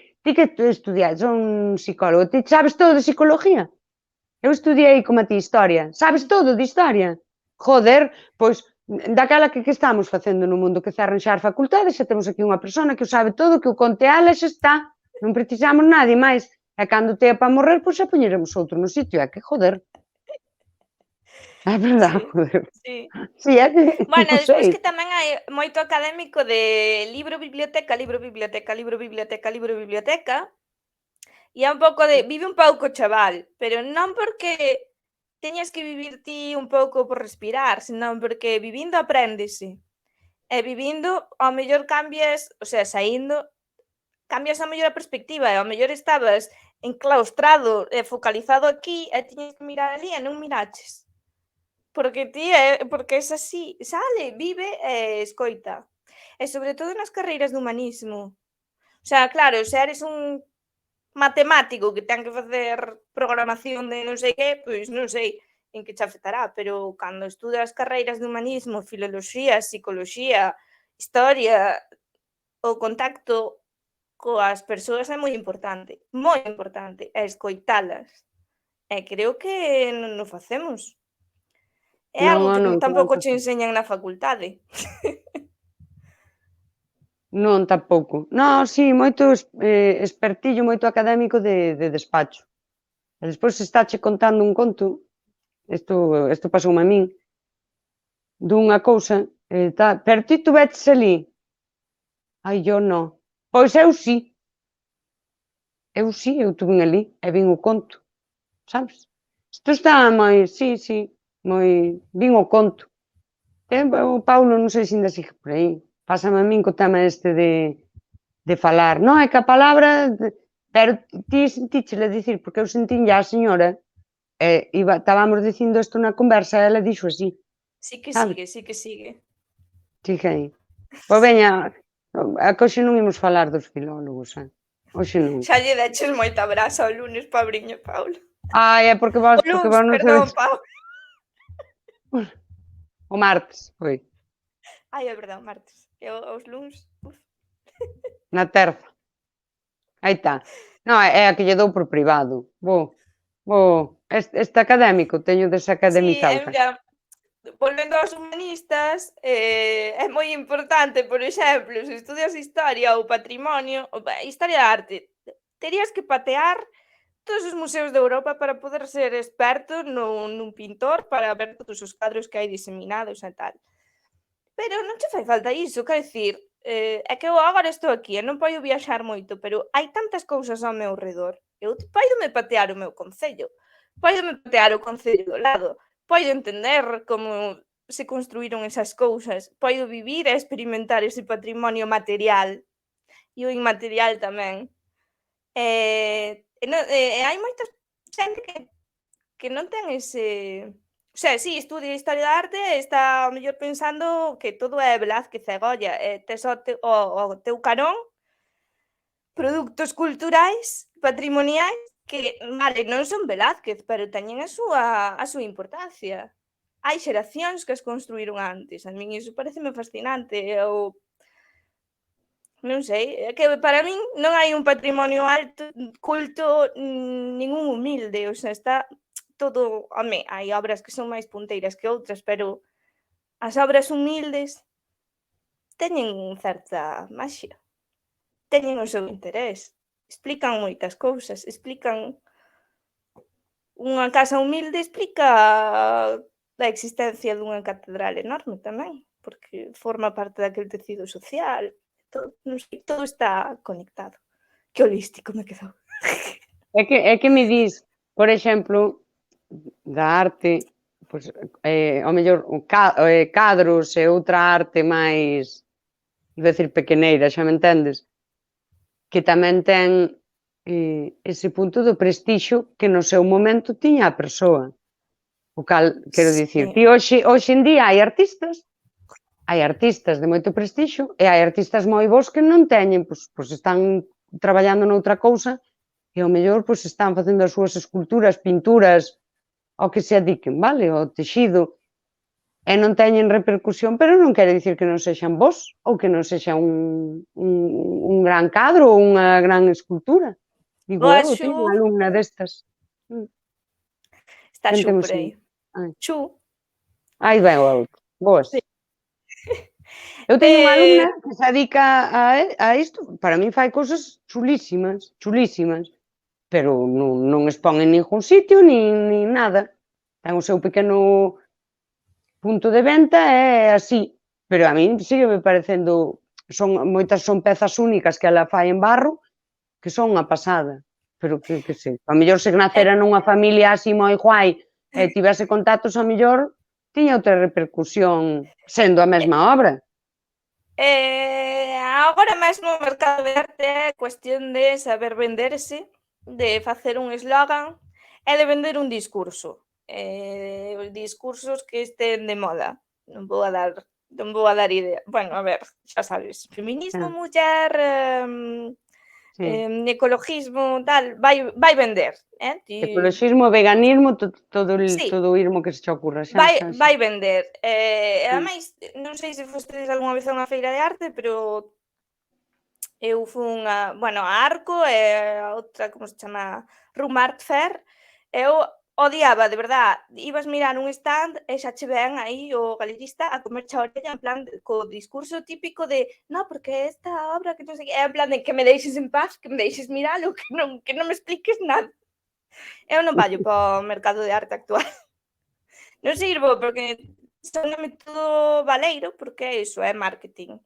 estudias, son psicólogo, ti sabes todo de psicología? Eu estudiei como a ti historia. Sabes todo de historia? Joder, pois daquela que estamos facendo no mundo que cerran xa as facultades, xa temos aquí unha persona que o sabe todo, que o conte a ela xa está. Non precisamos nadie máis. E cando tea para morrer, pois xa poñeremos outro no sitio. É que joder. É verdade, Sí, joder. sí. Sí, é que Bueno, non sei. despois que tamén hai moito académico de libro, biblioteca, libro, biblioteca, libro, biblioteca, libro, biblioteca, e é un pouco de vive un pouco, chaval, pero non porque teñas que vivir ti un pouco por respirar, senón porque vivindo apréndese. E vivindo, ao mellor cambias, o sea, saíndo, cambias ao mellor a perspectiva, e ao mellor estabas enclaustrado e focalizado aquí e tiñes que mirar ali e non miraches. Porque ti porque es así, sale, vive e escoita. E sobre todo nas carreiras de humanismo. O sea, claro, se eres un matemático que ten que facer programación de non sei que, pois non sei en que che afectará, pero cando estudas carreiras de humanismo, filoloxía, psicoloxía, historia, o contacto coas persoas é moi importante, e escoitalas. E creo que non o facemos. É Non, algo que non, que non tampouco che facemos. enseñan na facultade. Non, tampouco. Non, sí, moito espertillo, moito académico de despacho. E despois estáche contando un conto, isto pasoume a min, dunha cousa, pero ti tu veches ali? Ai, eu non. Pois eu sí, eu tuve ali, e vin o conto, sabes? Isto está moi, sí, moi, vin o conto. O Paulo non sei se ainda sigue por aí. Pásame a min co tema este de falar. Non, é que a palabra... Pero ti sentíchele dicir, porque eu sentín a señora, estábamos dicindo isto na conversa, e ela dixo así, Sí que sabes? sigue, sí que sigue. Sigue aí. Pois veña, a que hoxe non imos falar dos filólogos, hoxe non. Xa lle deches moita brasa o lunes, pobriño Paulo. Ai, é porque O vos luns, non perdón, sabedes. Paulo. O martes, foi. Ai, é verdade, martes. E os luns, Na terza. Aí está. Non, é a que lle dou por privado. Este académico, teño sí, desacademizado xa. mira, volvendo aos humanistas, é moi importante, por exemplo, se estudias historia ou patrimonio, historia da arte, terías que patear todos os museos de Europa para poder ser experto nun pintor, para ver todos os cadros que hai diseminados e tal. Pero non che fai falta iso, quero dicir, é que eu agora estou aquí e non podo viaxar moito, pero hai tantas cousas ao meu redor. Eu póidome patear o meu concello, póidome patear o concello do lado, poido entender como se construíron esas cousas, poido vivir e experimentar ese patrimonio material e o inmaterial tamén. Hai moita xente que non ten ese... O sea, sí, estudia Historia da Arte e está ao mellor pensando que todo é Velázquez e Goya, e tes o teu carón, produtos culturais, patrimoniais, que, vale, non son Velázquez, pero teñen a súa importancia. Hai xeracións que as construíron antes, a min iso pareceme fascinante, ou non sei, é que para min non hai un patrimonio alto, culto, ningún humilde, o sea, está todo, home, hai obras que son máis punteiras que outras, pero as obras humildes teñen certa maxia, teñen o seu interés, explican moitas cousas, explican unha casa humilde, explica a existencia dunha catedral enorme tamén, porque forma parte daquel tecido social, todo, non sei, todo está conectado. Que holístico me quedou. É que me dis, por exemplo, da arte, pois, ao mellor cadros e outra arte máis, vou decir pequeneira, xa me entendes, que tamén ten ese punto do prestixio que no seu momento tiña a persoa. O cal, quero dicir, Sí. ti hoxe en día hai artistas de moito prestixio e hai artistas moi bons que non teñen, pois están traballando noutra cousa e ao mellor pois están facendo as súas esculturas, pinturas, ao que se adiquen, vale? O texido, e non teñen repercusión, pero non quere dicir que non sexan bons ou que non sexa un gran cadro ou unha gran escultura. Digo Boa, eu teño unha Xu. alumna destas. Está Quen Xu temos por aí. Xu. Aí ven o outro. Boas. Sí. Eu teño unha alumna que se dedica a isto, para min fai cousas chulísimas, pero non expón en ningún sitio, nin nada. Ten o seu pequeno punto de venta e así, pero a min sigue me parecendo, moitas son pezas únicas que ela fai en barro, que son unha pasada, pero que sei, a mellor se nacera nunha familia así moi guai e tivese contactos, a mellor tiña outra repercusión sendo a mesma obra. Agora mesmo o mercado de arte é cuestión de saber venderse, de facer un eslogan e de vender un discurso. Os discursos que estén de moda. Non vou a dar idea. Bueno, a ver, xa sabes, feminismo, muller, Sí. Ecologismo, tal, vai vender. Ecoloxismo, veganismo, todo Sí, o irmo que se che ocurra, xa. vai vender. E Sí. ademais, non sei se fostedes algunha vez a unha feira de arte, pero eu fun a Arco e a outra, como se chama? Room Art Fair. Eu odiaba, de verdad, ibas mirar un stand e xa che ven aí o galerista a comerche a orella en plan co discurso típico de no, porque esta obra que non sei que, é en plan de que me deixes en paz, que me deixes miralo, que non me expliques nada. Eu non vallo para o mercado de arte actual. Non sirvo porque sóname todo baleiro, porque é iso, é marketing.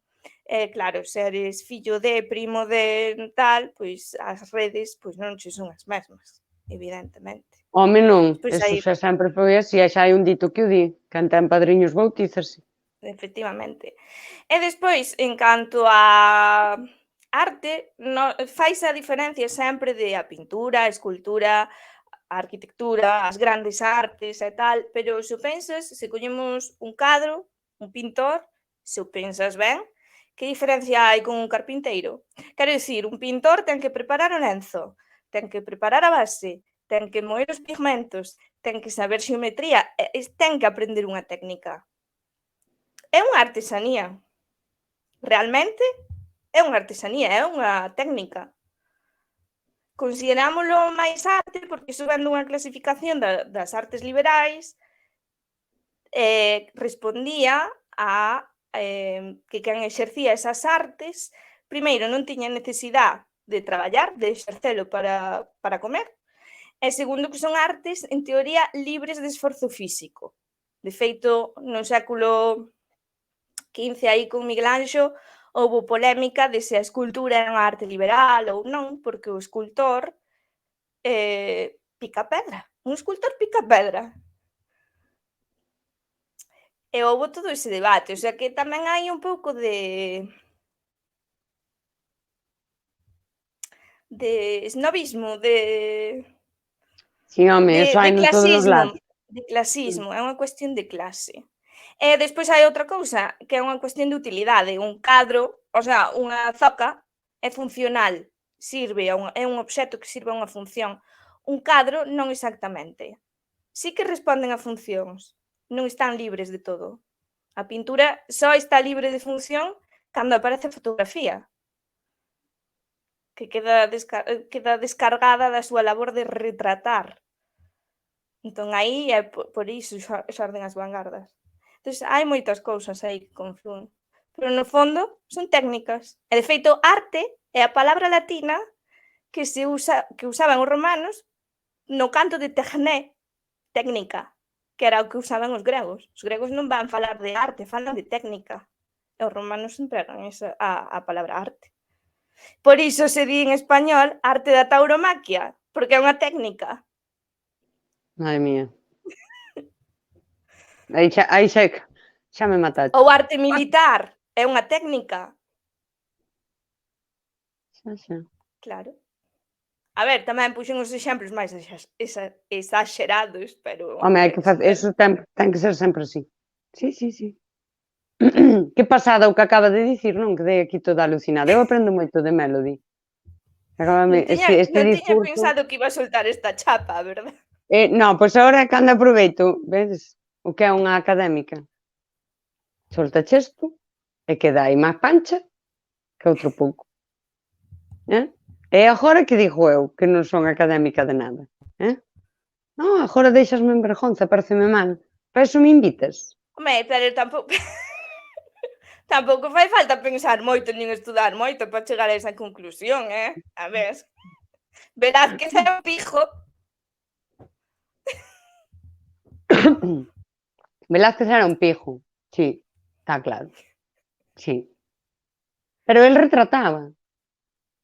Claro, se eres fillo de, primo de tal, pois as redes pois non che son as mesmas, evidentemente. Home, non, Pois eso aí, xa sempre foi así, e xa hai un dito que o di, quen ten padriños bautízase. efectivamente. E despois, en canto a arte, faise a diferencia sempre de a pintura, a escultura, a arquitectura, as grandes artes e tal, pero se o pensas, se collemos un cadro, un pintor, se o pensas ben, que diferencia hai con un carpinteiro? Quero dicir, un pintor ten que preparar o lenzo, ten que preparar a base, ten que moer os pigmentos, ten que saber xeometría, ten que aprender unha técnica. É unha artesanía. Realmente é unha artesanía, é unha técnica. Considerámolo máis arte porque iso vén dunha clasificación das artes liberais, respondía a que quen exercía esas artes, primeiro non tiña necesidade de traballar, de exercelo para comer, e segundo que son artes, en teoría, libres de esforzo físico. De feito, no século XV aí con Miguel Anxo houbo polémica de se a escultura era unha arte liberal ou non, porque o escultor pica pedra. Un escultor pica pedra. E houbo todo ese debate, o sea que tamén hai un pouco de snobismo, Si, home, eso hai de en todos os clasismo, lados. de clasismo, é unha cuestión de clase. E despois hai outra cousa, que é unha cuestión de utilidade. Un cadro, o sea, unha zoca é funcional, é un obxecto que sirve a unha función. Un cadro non exactamente. Sí que responden a funcións, non están libres de todo. A pintura só está libre de función cando aparece a fotografía, que queda descargada da súa labor de retratar. Entón aí é por iso xorden as vanguardas. Entón hai moitas cousas aí que conflúen, pero no fondo son técnicas. E de feito arte é a palabra latina que usaban os romanos no canto de techné, técnica, que era o que usaban os gregos. Os gregos non van falar de arte, falan de técnica. E os romanos empregan a palabra arte. Por iso se di en español arte da tauromaquia, porque é unha técnica. Madre mía. Aí xa me mataste. Ou arte militar, é unha técnica. Xa. Claro. A ver, tamén puxen os exemplos máis exaxerados, pero Home, hai que facer, eso ten que ser sempre así. Sí. Que pasada o que acaba de dicir, non? Quedei aquí toda alucinada. Eu aprendo moito de Melody. Acábame este non tiña discurso. pensado que iba a soltar esta chapa, verdad? Non, pois agora é cando aproveito, vedes, o que é unha académica. Solta chesto e queda aí máis pancha que outro pouco. E agora que digo eu, que non son académica de nada. Non, agora deixasme en vergonza, pareceme mal. Para iso me invitas? Home, pero tampouco fai falta pensar moito nin estudar moito para chegar a esa conclusión, A ver, Velázquez é un pijo. Velázquez era un pijo, sí, está claro, sí. Pero el retrataba.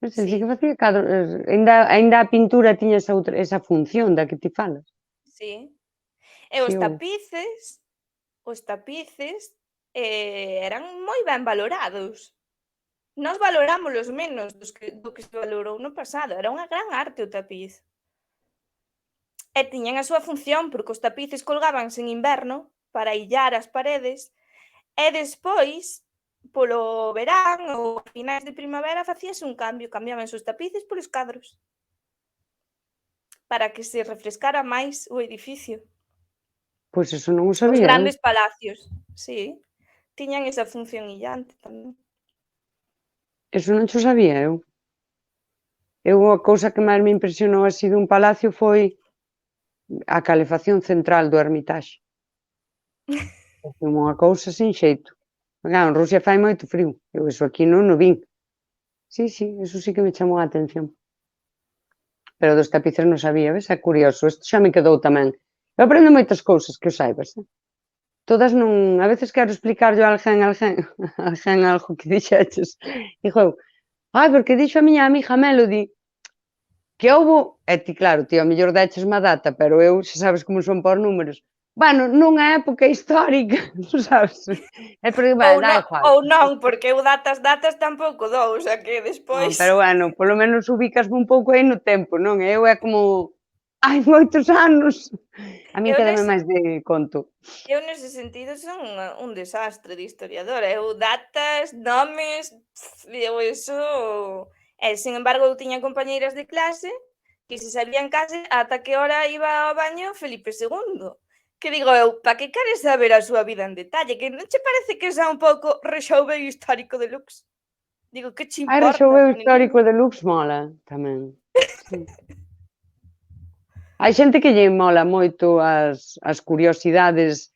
Sí que facía cadros, aínda a pintura tiña esa función da que ti falas. Sí. E os tapices eran moi ben valorados. Nós valorámolos menos do que se valorou no pasado. Era unha gran arte o tapiz. E tiñan a súa función, porque os tapices colgábanse en inverno para illar as paredes, e despois polo verán ou a finais de primavera facíase un cambio, cambiábanse os tapices polos cadros para que se refrescara máis o edificio. Pois eso non o Os sabía eu. grandes palacios, sí, tiñan esa función illante tamén. Eso non xo sabía eu. Eu a cousa que máis me impresionou así dun palacio foi a calefacción central do Hermitage. Foi unha cousa sin xeito. Claro, en Rusia fai moito frío. Eu eso aquí non o vin. Sí, sí, eso sí que me chamou a atención. Pero dos tapices non sabía, ves? É curioso, isto xa me quedou tamén. Eu aprendo moitas cousas que o saibas, todas non, a veces quero explicarlle a alguén algo que dixeches. Digo eu, porque dixo a miña amiga Melody que houbo, e ti claro, ti ao mellor deches má data, pero eu xa sabes como son por números. Bueno, nunha época histórica, sabes? É porque, dá igual. Ou non, porque eu datas tampouco dou, o sea que despois... Pero bueno, polo menos ubicasme un pouco aí no tempo, non? Eu é como, hai moitos anos. A min quédame máis de conto. Eu nese sentido son un desastre de historiadora. Eu datas, nomes, eu eso... sin embargo, eu tiña compañeiras de clase que se sabían case ata que hora iba ao baño Felipe II. Que digo eu, pa que queres saber a súa vida en detalle? Que non che parece que xa un pouco rexouveo histórico deluxe? Digo, que che importa? Rexouveo histórico deluxe mola tamén. Sí. Hai xente que lle mola moito as curiosidades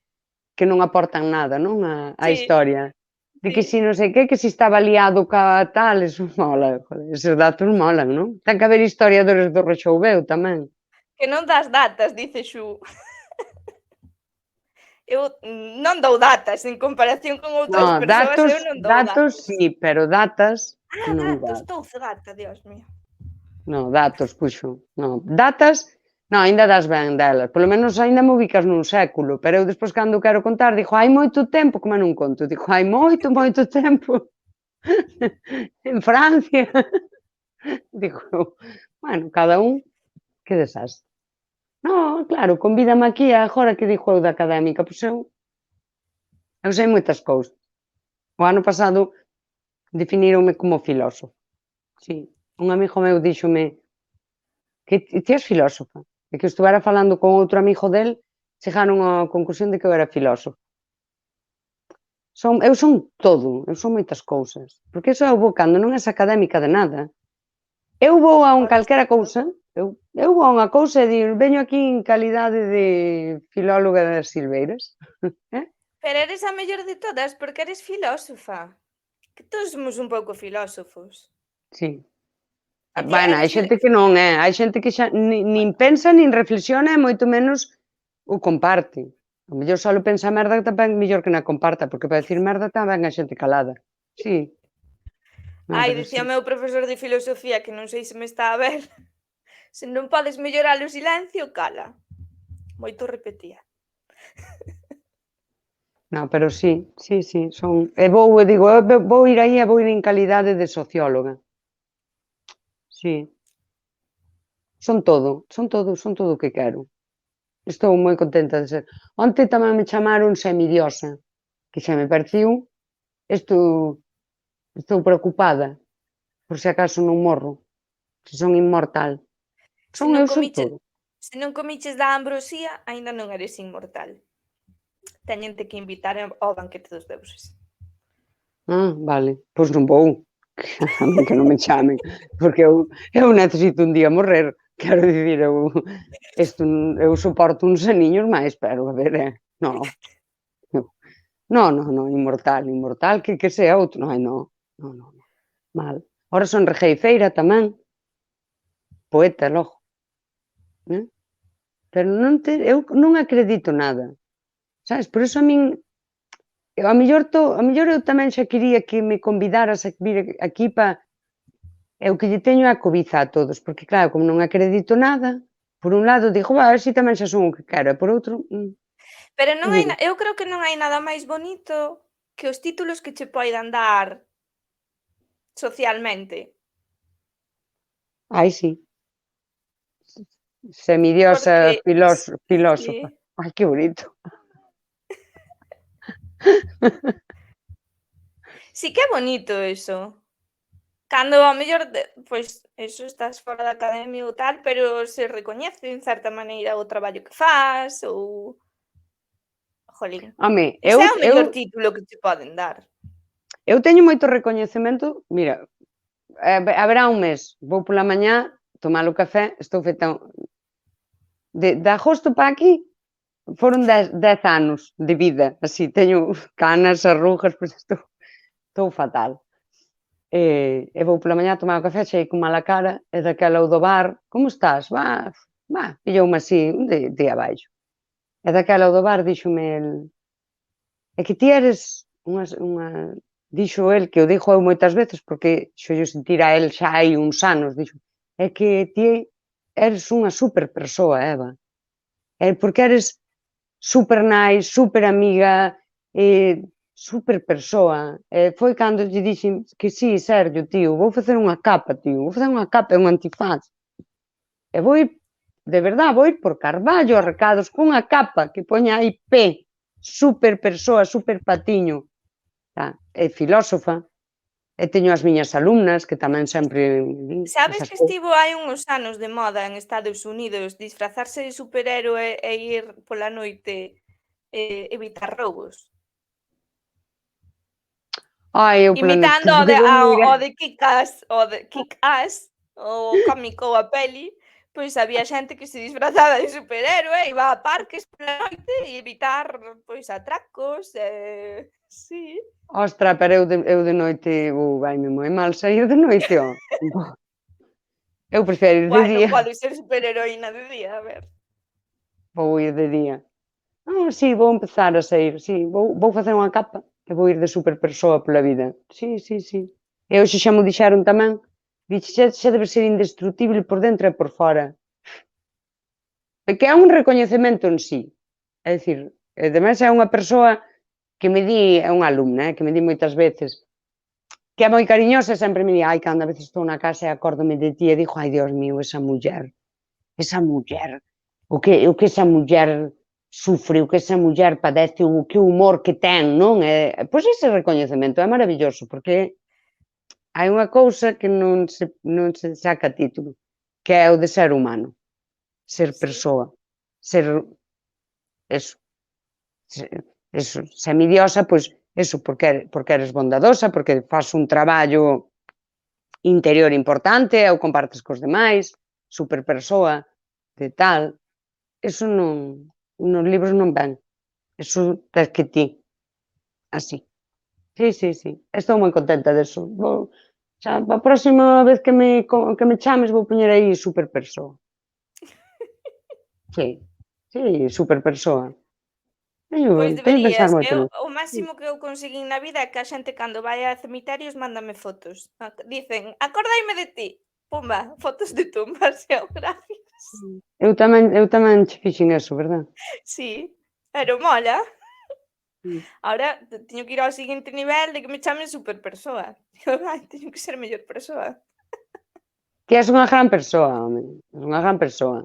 que non aportan nada, non? A historia. De que si non sei que si estaba liado ca tal, eso mola. Joder, eses datos molan, non? Ten que haber historiadores do Rexouveo tamén. Que non das datas, dice Xu. Eu non dou datas en comparación con outras persoas, eu non dou datos sí, pero datas non datos, dá. 12 data, Dios mío. No, datos, puxo. No, datas, no, aínda das ben delas. Polo menos aínda me ubicas nun século, pero eu despois cando quero contar, digo, hai moito tempo, como non conto, digo, hai moito, moito tempo en Francia. Digo, bueno, cada un, que desastre. No, claro, convídame aquí agora que dixo eu da académica, pois eu sei moitas cousas. O ano pasado definironme como filósofo. Sí, un amigo meu díxome que ti és filósofa. E que estuvera falando con outro amigo del, chegaron á conclusión de que eu era filósofo. Eu son todo, eu son moitas cousas. Porque iso eu vou cando non és académica de nada. Eu vou a un calquera cousa, eu vou a unha cousa e dir, veño aquí en calidade de filóloga das silveiras. Pero eres a mellor de todas porque eres filósofa. Que todos somos un pouco filósofos. Sí. Bueno, hai xente que non é, hai xente que xa nin pensa, nin reflexiona e moito menos o comparte. O mellor só pensa merda tamén mellor que na comparta, porque para decir merda tamén hai xente calada. Sí. Dicía o meu profesor de filosofía, que non sei se me está a ver, se non podes mellorar o silencio, cala. Moito repetía. No, pero sí, son... E digo, vou ir aí e vou ir en calidade de socióloga. Sí. Son todo o que quero. Estou moi contenta de ser. Onte tamén me chamaron semidiosa, que xa me pareciu. Estou preocupada, por se acaso non morro, se son inmortal. Son todo. Se non comiches da ambrosía, aínda non eres inmortal. Teñente que invitar ao banquete dos deuses. Vale, pois non vou. A mí que non me chamen, porque eu necesito un día morrer. Quero dicir, eu suporto uns aniños máis, pero a ver, non, inmortal, que sea outro, non, mal. Ora son regueifeira tamén, poeta logo, pero eu non acredito nada, sabes, por iso a min, a mellor eu tamén xa quería que me convidaras a vir aquí para... Eu que lle teño a cobiza a todos, porque claro, como non acredito nada, por un lado digo, así tamén xa son o que quero, e por outro... Pero non hai, eu creo que non hai nada máis bonito que os títulos que che poidan dar socialmente. Ai, sí. Semidiosa, filósofa. Sí. Ai, que bonito. Sí que é bonito eso. Cando ao mellor, pois, eso, estás fora da academia ou tal, pero se recoñece en certa maneira o traballo que fas ou jolín, Home, ese é o mellor título que te poden dar. eu teño moito recoñecemento, mira, haberá un mes, vou pola mañá, tomar o café, estou feita de agosto para aquí, foron 10 anos de vida, así, teño canas, arrugas, pois estou fatal. E vou pola mañá tomar o café, chei con mala cara, e daquela o do bar, como estás? Pilloume así, un día abaixo. E daquela o do bar díxome el, é que ti eres dixo el, que o dixo eu moitas veces, porque xo yo sentir a el xa hai uns anos, dixo, é que ti eres unha super persoa, Eva. É porque eres super nice, super amiga, super persoa. Foi cando lle dixen que sí, Sergio, tío, vou facer unha capa, tío, vou facer unha capa e un antifaz. E vou ir, de verdad, vou ir por Carballo a recados cunha capa que poña aí P, super persoa, super patiño. Filósofa, e teño as miñas alumnas que tamén sempre Sabes esas que cousas. estivo hai uns anos de moda en Estados Unidos disfrazarse de superhéroe e ir pola noite evitar roubos? Ai, eu pola noite Imitando tampouco son moi o de Kick-Ass, o cómico ou a peli, pois había xente que se disfrazaba de superhéroe, iba a parques pola noite e evitar, pois, atracos, sí. Ostra, pero eu de noite, vaime moi mal saír de noite, ó. Eu prefiro ir de Bueno, día. pode ser superheroína de día, a ver. Vou ir de día. Si, vou empezar a saír, si, vou facer unha capa e vou ir de super persoa pola vida. Si. E hoxe xa mo dixeron tamén, xa debe ser indestrutível por dentro e por fora. Que é un recoñecemento en sí. É dicir, ademais é unha persoa que me di, é unha alumna, que me di moitas veces, que é moi cariñosa e sempre me di, ai, cando a veces estou na casa e acórdome de ti e digo, ai, Dios mío, esa muller, o que esa muller sufre, o que esa muller padece, o que humor que ten, non? Pois ese recoñecemento é maravilloso, porque hai unha cousa que non se saca título, que é o de ser humano, ser Sí. persoa, ser eso, eso, semidiosa, pois eso, porque eres bondadosa, porque faz un traballo interior importante, ou compartes cos demais, super persoa, de tal, eso non, nos libros non ven, eso tes que ti, así. Sí, estou moi contenta deso. Xa, a próxima vez que me chames vou poñer aí super persoa. Sí, super persoa. Pois Teño que pensar deberías. moito Eu nisso. o máximo que eu conseguín na vida é que a xente cando vai a cemiterios mándame fotos. Dicen: "Acordaime de ti". Pumba, fotos de tumbas geográficas. Eu tamén che fixen eso, verdad? Sí, pero mola. Ahora teño que ir ao seguinte nivel de que me chamen superpersoa. Ai, teño que ser mellor persoa. Ti és unha gran persoa, home, és unha gran persoa.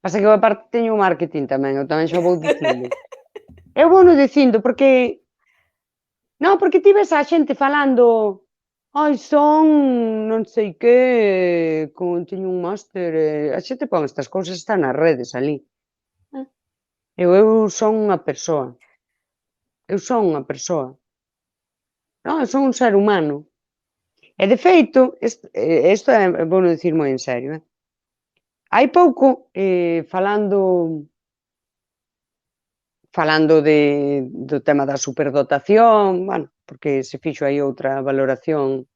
Pasa que eu aparte teño o marketing tamén, eu tamén xa vou dicindo. Eu vouno dicindo porque non, porque ti ves a xente falando ai, son non sei que, teño un máster, a xente pon estas cousas, está nas redes ali. Eu son unha persoa, eu son unha persoa, non, eu son un ser humano. E de feito, isto vouno dicir moi en serio, hai pouco, falando do tema da superdotación, bueno, porque se fixo aí outra valoración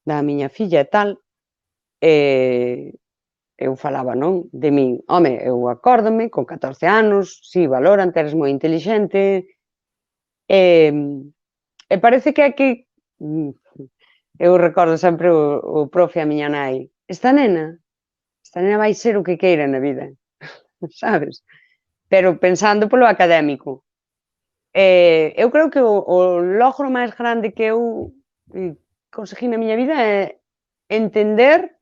da miña filla e tal, eu falaba, non, de min, home, eu acórdome con 14 anos, si, valoran, eres moi intelixente, e parece que é que, eu recordo sempre o profe a miña nai, esta nena vai ser o que queira na vida, sabes? Pero pensando polo académico. Eu creo que o logro máis grande que eu conseguí na miña vida é entender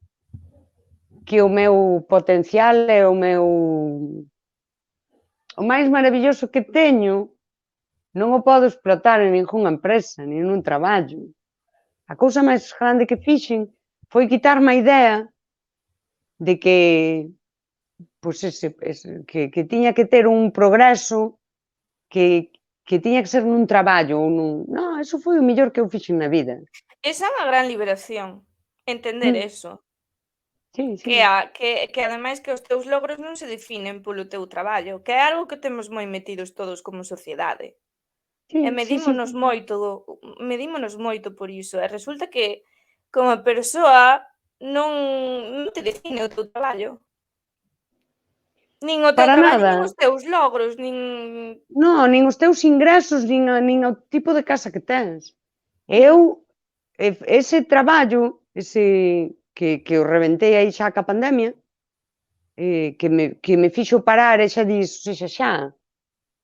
que o meu potencial é o máis maravilloso que teño non o podo explotar en ningunha empresa, nin nun traballo. A cousa máis grande que fixen foi quitarme a idea de que pois que tiña que ter un progreso, que tiña que ser nun traballo ou nun... Non, eso foi o mellor que eu fixen na vida. Esa é unha gran liberación, entender Mm, eso. sí, Que sí. ademais que os teus logros non se definen polo teu traballo, que é algo que temos moi metidos todos como sociedade. E Sí, sí, sí, sí. medímonos moito por iso, e resulta que como persoa non te define o teu traballo. Nin o teu Para traballo, nada. nin os teus logros, nin Non, nin os teus ingresos, nin o tipo de casa que tens. Eu, ese traballo, que o reventei aí xa ca pandemia, que me fixo parar e xa dis, xa,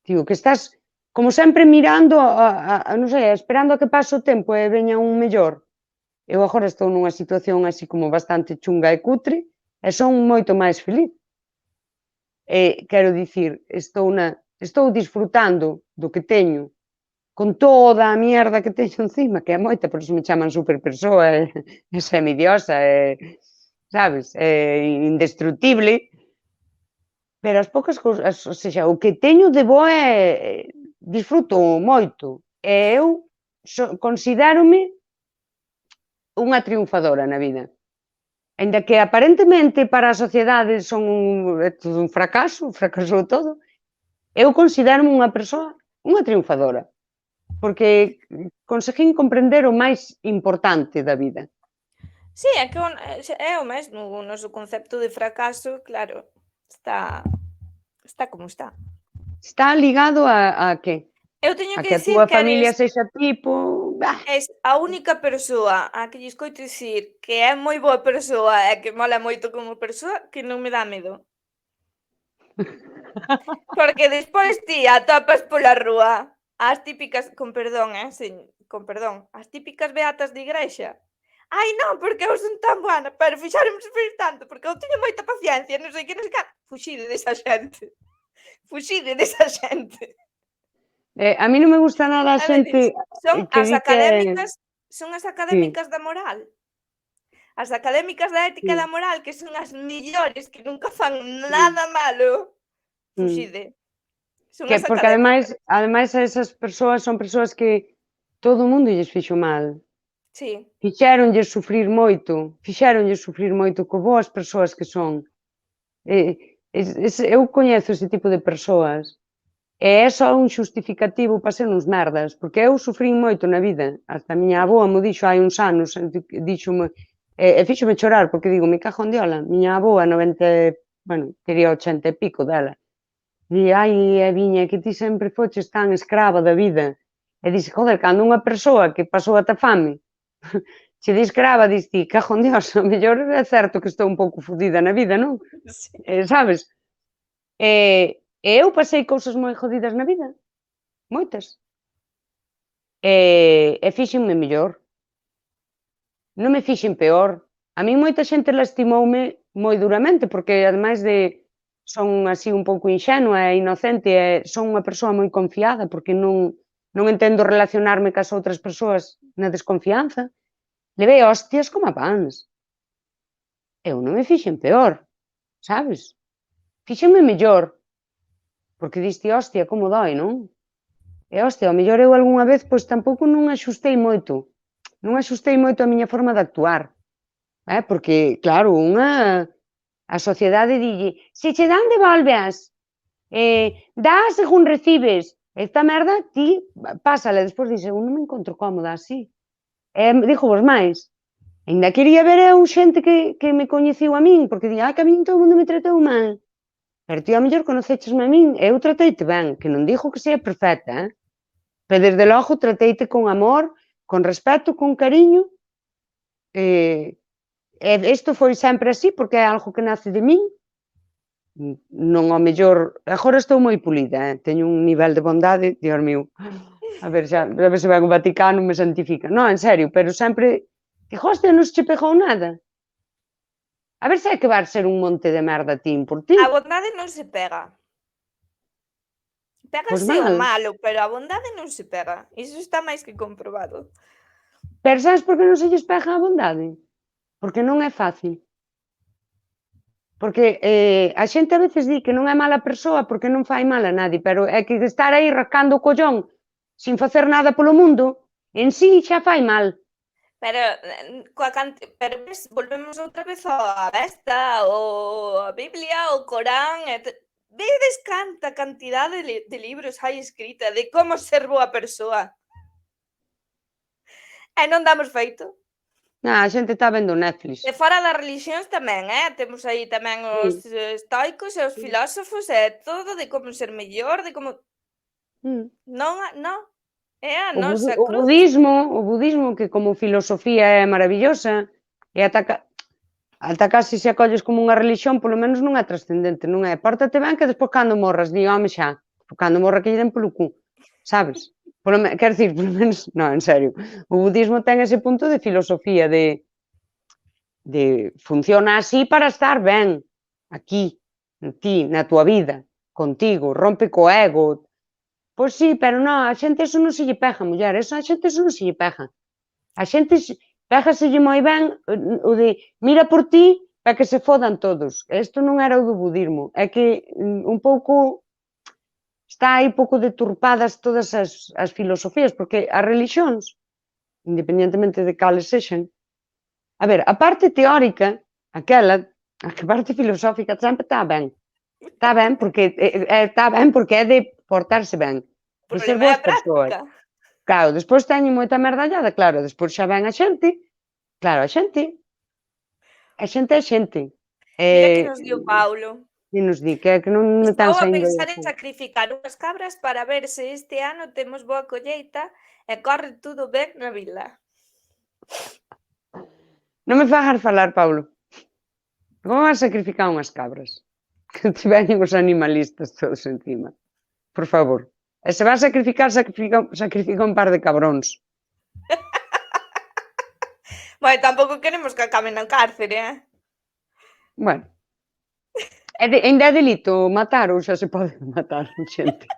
digo, que estás como sempre mirando, non sei, esperando a que pase o tempo e veña un mellor. Eu agora estou nunha situación así como bastante chunga e cutre e son moito máis feliz. Quero dicir, estou disfrutando do que teño, con toda a mierda que teño encima, que é moita, por iso me chaman superpersoa, e semidiosa, sabes, indestructible, pero as poucas cousas, ou seja, o que teño de bo disfruto moito, e eu considérome unha triunfadora na vida. Aínda que aparentemente para a sociedade son todo un fracaso, fracasou todo, eu considero unha persoa, unha triunfadora, porque conseguín comprender o máis importante da vida. sí, é que é o mesmo, o noso concepto de fracaso, claro, está como está. Está ligado a que? Eu teño A que que a dicir túa que familia sexa tipo... és a única persoa a que lle escoito dicir que é moi boa persoa e que mola moito como persoa que non me dá medo. Porque despois ti atopas pola rúa as típicas, con perdón, con perdón, as típicas beatas de igrexa. Ai non, porque eu son tan buena, pero fixáramos sufrir tanto, porque eu teño moita paciencia, non sei que, non sei que. Fuxide desa xente. Fuxide desa xente. A mí non me gusta nada a A xente veces son que as di que... Sí, académicas da moral. As académicas da ética e sí. da moral, que son as millores, que nunca fan Mm, nada malo, mm. fuxide. Son Que, as porque ademais, académicas. esas persoas son persoas que todo o mundo lles fixo mal. Sí. Fixéronlles sufrir moito co boas persoas que son. Eu coñezo ese tipo de persoas e é só un xustificativo para ser uns merdas, porque eu sufrín moito na vida. Hasta a miña avoa mo dixo hai uns anos, díxome, e fíxome chorar, porque digo, me cajo en diola, miña avoa 90, bueno, tería 80 e pico dela. Di, ai, Eviña, que ti sempre foches tan escrava da vida. E dixe, joder, cando unha persoa que pasou ata fame che di escrava, dis ti, cajo en Dios, o mellor é certo que estou un pouco fodida na vida, non? Sí. Sabes? Eu pasei cousas moi jodidas na vida, moitas. E fíxenme mellor, non me fixen peor. A min moita xente lastimoume moi duramente, porque ademais de son así un pouco inxenua e inocente, e son unha persoa moi confiada, porque non entendo relacionarme cas outras persoas na desconfianza. Levei hostias como a pans. Eu non me fixen peor, sabes? Fíxenme mellor, porque diste, hostia, como dói, non? E, hostia, ao mellor eu algunha vez, pois tampouco non axustei moito. Non axustei moito a miña forma de actuar. Porque, claro, a sociedade dille, se che dan, devolveas. Dá según recibes. Esta merda, ti, pásala. Despois dixe, eu non me encontro cómoda así. Digo vos máis. Ainda quería ver eu xente que me coñeciu a min, porque di, que a min todo o mundo me tratou mal. Pero ti, ao mellor, conocechesme a min, eu trateite ben, que non digo que sea perfecta, pero desde logo trateite con amor, con respeto, con cariño, isto foi sempre así, porque é algo que nace de min, non ao mellor, agora estou moi pulida, teño un nivel de bondade, Dios mío, a ver se ven o Vaticano me santifica, non, en serio, pero sempre, digo, hostia, non se che pegou nada, a ver se hai que vai ser un monte de merda tin por ti. A bondade non se pega. Pois Pégase o mal. malo, pero a bondade non se pega. Iso está máis que comprobado. Pero sabes por que non se lles pega a bondade? Porque non é fácil. Porque a xente a veces di que non é mala persoa porque non fai mal a nadie, pero é que estar aí rascando o collón sin facer nada polo mundo, en sí xa fai mal. Pero pero ves, volvemos outra vez á Avesta, ou a Biblia, o Corán, vedes canta cantidade de libros hai escrita de como ser boa persoa. E non damos feito. A xente está vendo Netflix. E fora das relixións tamén, temos aí tamén os estoicos e os filósofos e todo de como ser mellor, de como non, é a nosa cruz. O budismo que como filosofía é maravillosa e ata case se acolles como unha relixión, polo menos non é trascendente, non é pórtate ben que despois cando morras, di, home xa, cando morra que lle den polo cu, sabes? Quero dicir, polo menos, non, en serio, o budismo ten ese punto de filosofía, de funciona así para estar ben, aquí, en ti, na tua vida, contigo, rompe co ego. Pois sí, pero non, a xente eso non se lle pega, muller, a xente eso non se lle pega. A xente pégaselle moi ben o de mira por ti para que se fodan todos. Isto non era o do budismo, é que un pouco está aí pouco deturpadas todas as filosofías, porque as relixións, independentemente de cales sexan, a ver, a parte teórica, aquela, a parte filosófica sempre está ben. Está ben porque é de portarse ben, de ser boas persoas. Claro, despois teñen moita merdallada, claro, despois xa ven a xente, claro, a xente é xente. Mira que nos di o Paulo. E nos di que non me tan Estou a saindo. pensar en sacrificar unhas cabras para ver se este ano temos boa colleita e corre todo ben na vila. Non me fagas falar, Paulo. Como vas sacrificar unhas cabras? Que te veñen os animalistas todos encima. Por favor. E se vas sacrificar un par de cabróns. Bueno, tampouco queremos que acaben na cárcere, Bueno. Ainda é delito matar ou xa se pode matar xente?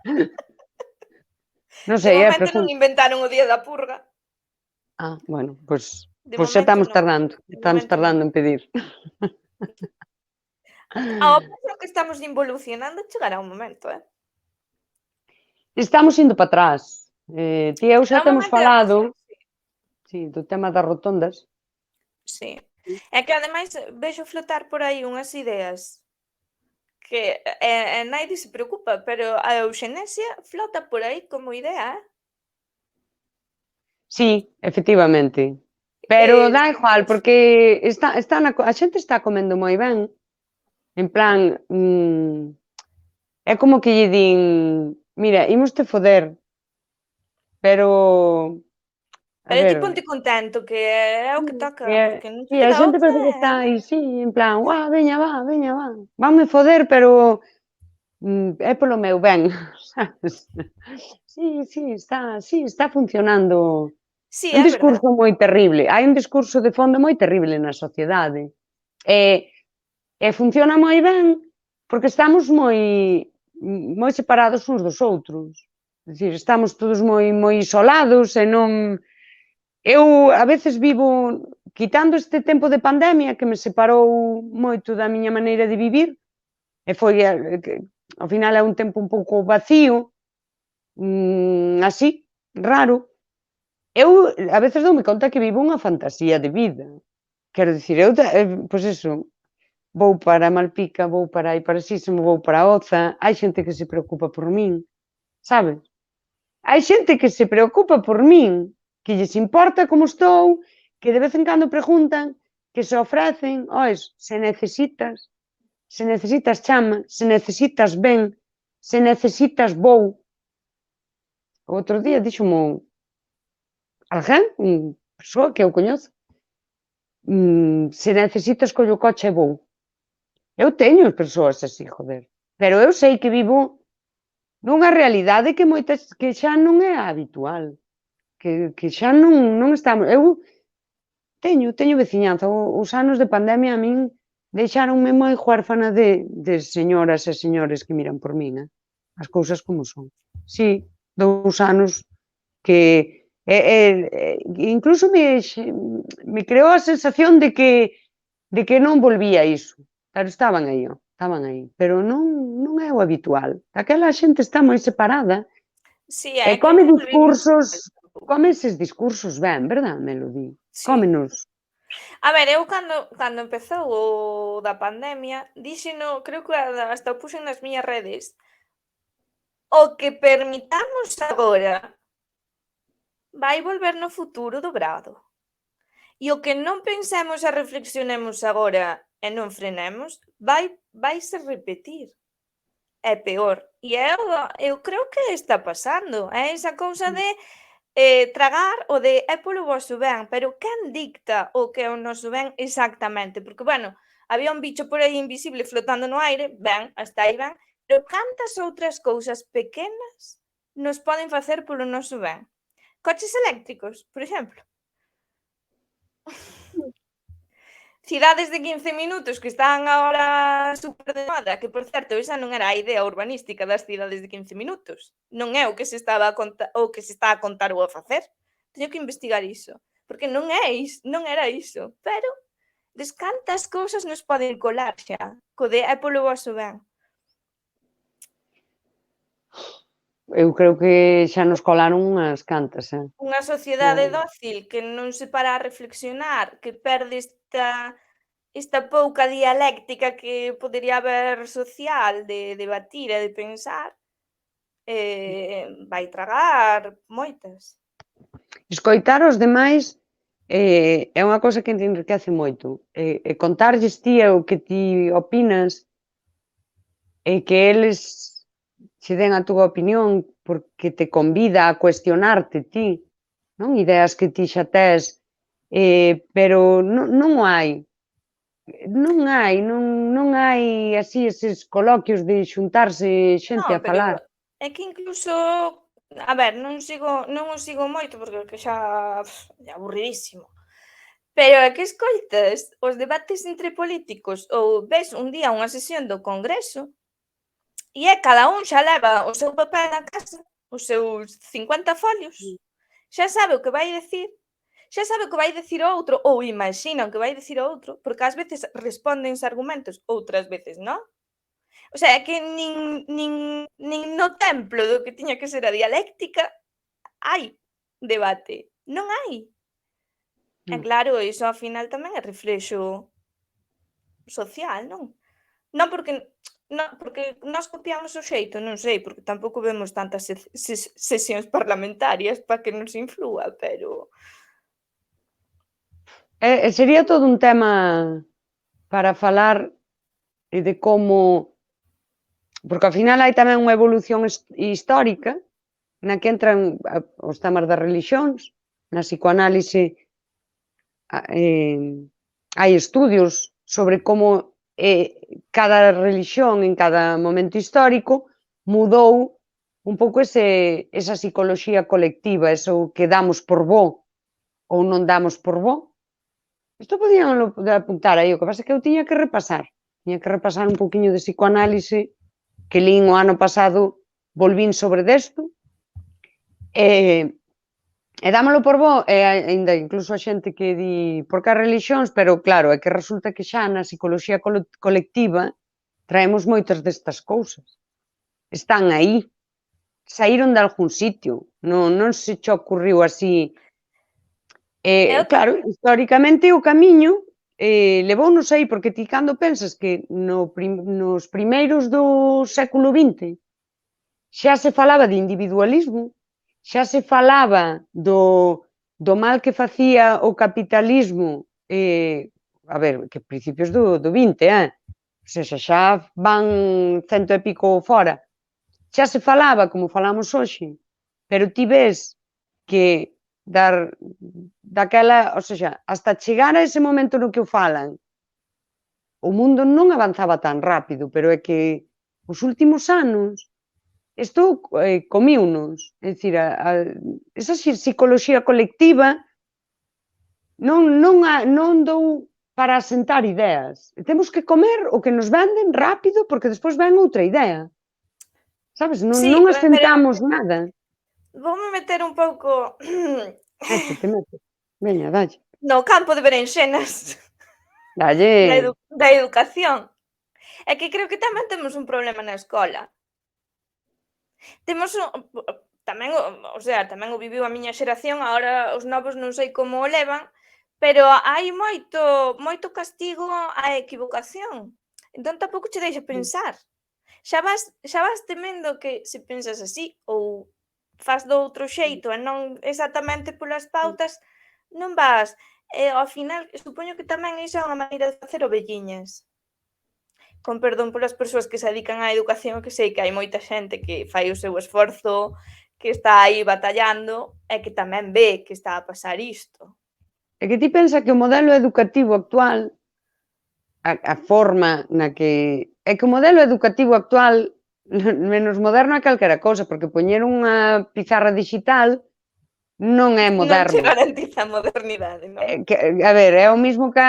Non De sei, momento non inventaron o día da purga. Bueno, pois xa momento estamos non. tardando en pedir. Ao paso que estamos involucionando chegará un momento, Estamos indo para atrás. Ti e eu xa temos falado do tema das rotondas. Sí. É que ademais vexo flotar por aí unhas ideas que naide se preocupa, pero a euxenesia flota por aí como idea, Sí, efectivamente. Pero dá igual, porque a xente está comendo moi ben. En plan, é como que lle din, mira, imos te foder, pero ti ponte contento que é o que toca, porque non te a queda xente outra. parece que está aí, sí, en plan, veña, va, vanme foder, pero é polo meu ben, sabes? Sí, está funcionando. Sí, Un é discurso moi terrible, hai un discurso de fondo moi terrible na sociedade. E funciona moi ben porque estamos moi separados uns dos outros. É dicir, estamos todos moi isolados e non... Eu a veces vivo, quitando este tempo de pandemia que me separou moito da miña maneira de vivir, e foi, ao final é un tempo un pouco vacío, así, raro. Eu a veces doume conta que vivo unha fantasía de vida. Quero dicir, eu, pois eso, vou para Malpica, vou para aí para Sísimo, vou para Oza, hai xente que se preocupa por min, sabes? Hai xente que se preocupa por min, que lles importa como estou, que de vez en cando preguntan, que se ofrecen, se necesitas chama, se necesitas ben, se necesitas vou. O outro día dixomo alguén, unha persoa que eu coñezo, se necesitas collo coche e vou. Eu teño persoas así, joder. Pero eu sei que vivo nunha realidade que xa non é habitual. Que xa non estamos... Eu teño veciñanza. Os anos de pandemia a min deixáronme moi huérfana de señoras e señores que miran por min. as cousas como son. Sí, 2 anos que incluso me creou a sensación de que non volvía iso. Pero estaban aí, pero non é o habitual. Aquela xente está moi separada Sí, e é que come non volvimos discursos, come eses discursos ben, verdad, Melody? sí. Cómenos. A ver, eu cando empezou o da pandemia, díxeno, creo que hasta o puxen nas miñas redes, o que permitamos agora vai volver no futuro dobrado. E o que non pensemos e reflexionemos agora e non frenemos, vaise repetir. É peor. E eu creo que está pasando. É esa cousa de tragar o de é polo voso ben, pero quen dicta o que é o noso ben exactamente? Porque, bueno, había un bicho por aí invisible flotando no aire, ben, hasta aí ben, pero cantas outras cousas pequenas nos poden facer polo noso ben? Coches eléctricos, por exemplo. Cidades de 15 minutos que están agora super de moda, que por certo, esa non era a idea urbanística das cidades de 15 minutos. Non é o que se estaba a o que se está a contar ou a facer. Teño que investigar iso, porque non era iso, pero cantas cousas nos poden colar xa, co de é polo voso ben. Eu creo que xa nos colaron unhas cantas, Unha sociedade dócil que non se para a reflexionar, que perde esta pouca dialéctica que podería haber social de debatir e de pensar, vai tragar moitas. Escoitar os demais é unha cousa que te enriquece moito. E contarlles ti o que ti opinas e que eles che den a túa opinión porque te convida a cuestionarte ti, non? Ideas que ti xa tes, pero non o hai. Non hai así eses coloquios de xuntarse xente Non, a pero falar. é que incluso, a ver, non o sigo moito porque que xa é aburridísimo. Pero é que escoitas os debates entre políticos ou ves un día unha sesión do Congreso e cada un xa leva o seu papel na casa, os seus 50 folios, xa sabe o que vai dicir, xa sabe o que vai dicir o outro ou imaxina o que vai dicir o outro, porque ás veces respóndense argumentos, outras veces non. O sea, é que nin no templo do que tiña que ser a dialéctica hai debate, non hai. E claro, iso ao final tamén é reflexo social, non? Non porque nós copiamos o xeito, non sei, porque tampouco vemos tantas sesións parlamentarias para que nos inflúa, pero Sería todo un tema para falar de como, porque ao final hai tamén unha evolución histórica na que entran os temas das relixións, na psicoanálise hai estudios sobre como cada relixión en cada momento histórico mudou un pouco esa psicoloxía colectiva, eso que damos por bo ou non damos por bo. Isto podían apuntar aí, o que pasa é que eu tiña que repasar un poquinho de psicoanálise que lín o ano pasado, volvín sobre desto, e dámolo por bo, e ainda incluso a xente que di por que as relixións, pero claro, é que resulta que xa na psicoloxía colectiva traemos moitas destas cousas. Están aí, saíron de algún sitio, non se che ocurriu así. Claro, históricamente o camiño levounos aí, porque ti cando pensas que nos primeiros do século XX xa se falaba de individualismo, xa se falaba do mal que facía o capitalismo, a ver, que principios do XX, o seja, xa van 100 e pico fora, xa se falaba como falamos hoxe, pero ti ves que daquela, o seja, hasta chegar a ese momento no que o falan, o mundo non avanzaba tan rápido, pero é que os últimos anos isto comiunos, é dicir, esa psicoloxía colectiva non dou para asentar ideas. Temos que comer o que nos venden rápido porque despois ven outra idea. Sabes? Non, Sí, non pero asentamos nada. voume meter un pouco Métete. Veña, dalle. no campo de berenxenas Dalle. da educación. É que creo que tamén temos un problema na escola. Temos un tamén tamén o viviu a miña xeración, agora os novos non sei como o levan, pero hai moito castigo á equivocación. Entón tampouco che deixa pensar. Xa vas temendo que se pensas así ou fas doutro xeito e non exactamente polas pautas, non vas. E ao final supoño que tamén iso é unha maneira de facer ovelliñas. Con perdón polas persoas que se dedican á educación, que sei que hai moita xente que fai o seu esforzo, que está aí batallando e que tamén ve que está a pasar isto. É que ti pensa que o modelo educativo actual, a forma na que... É que o modelo educativo actual, menos moderno é calquera cousa, porque poñer unha pizarra digital non é Non che moderno. garantiza a modernidade, non? A ver, é o mismo que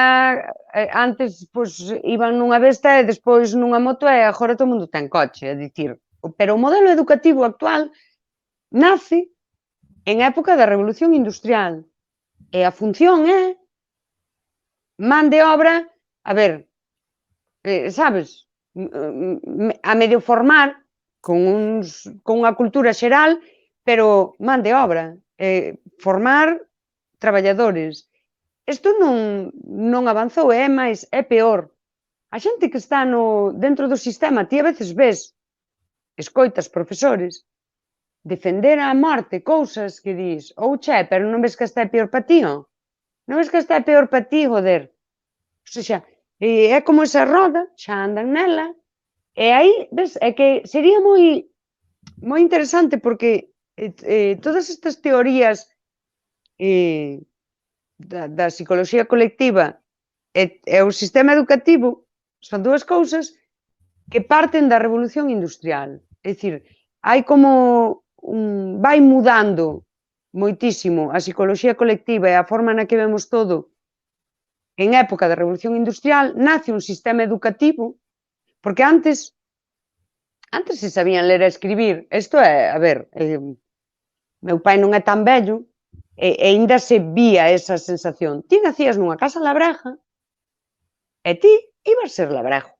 antes pois, iban nunha besta e despois nunha moto e agora todo mundo ten coche, é dicir, pero o modelo educativo actual nace en época da Revolución Industrial e a función é man de obra, a ver, sabes, a medio formar con unha cultura xeral, pero man de obra, formar traballadores. Isto non avanzou, é máis, é peor. A xente que está dentro do sistema, ti a veces ves, escoitas profesores, defender a morte cousas que dis, ou che, pero non ves que esta é peor pa ti, ó? Non ves que esta é peor pa ti, joder? O sea, é como esa roda, xa andan nela, e aí, ves, é que sería moi interesante porque todas estas teorías da psicoloxía colectiva e o sistema educativo son dúas cousas que parten da revolución industrial. É dicir, hai como vai mudando moitísimo a psicoloxía colectiva e a forma na que vemos todo en época da revolución industrial, nace un sistema educativo, porque antes se sabían ler e escribir. Isto é, a ver, meu pai non é tan vello, e ainda se vía esa sensación. Ti nacías nunha casa labreja e ti ibas ser labrejo.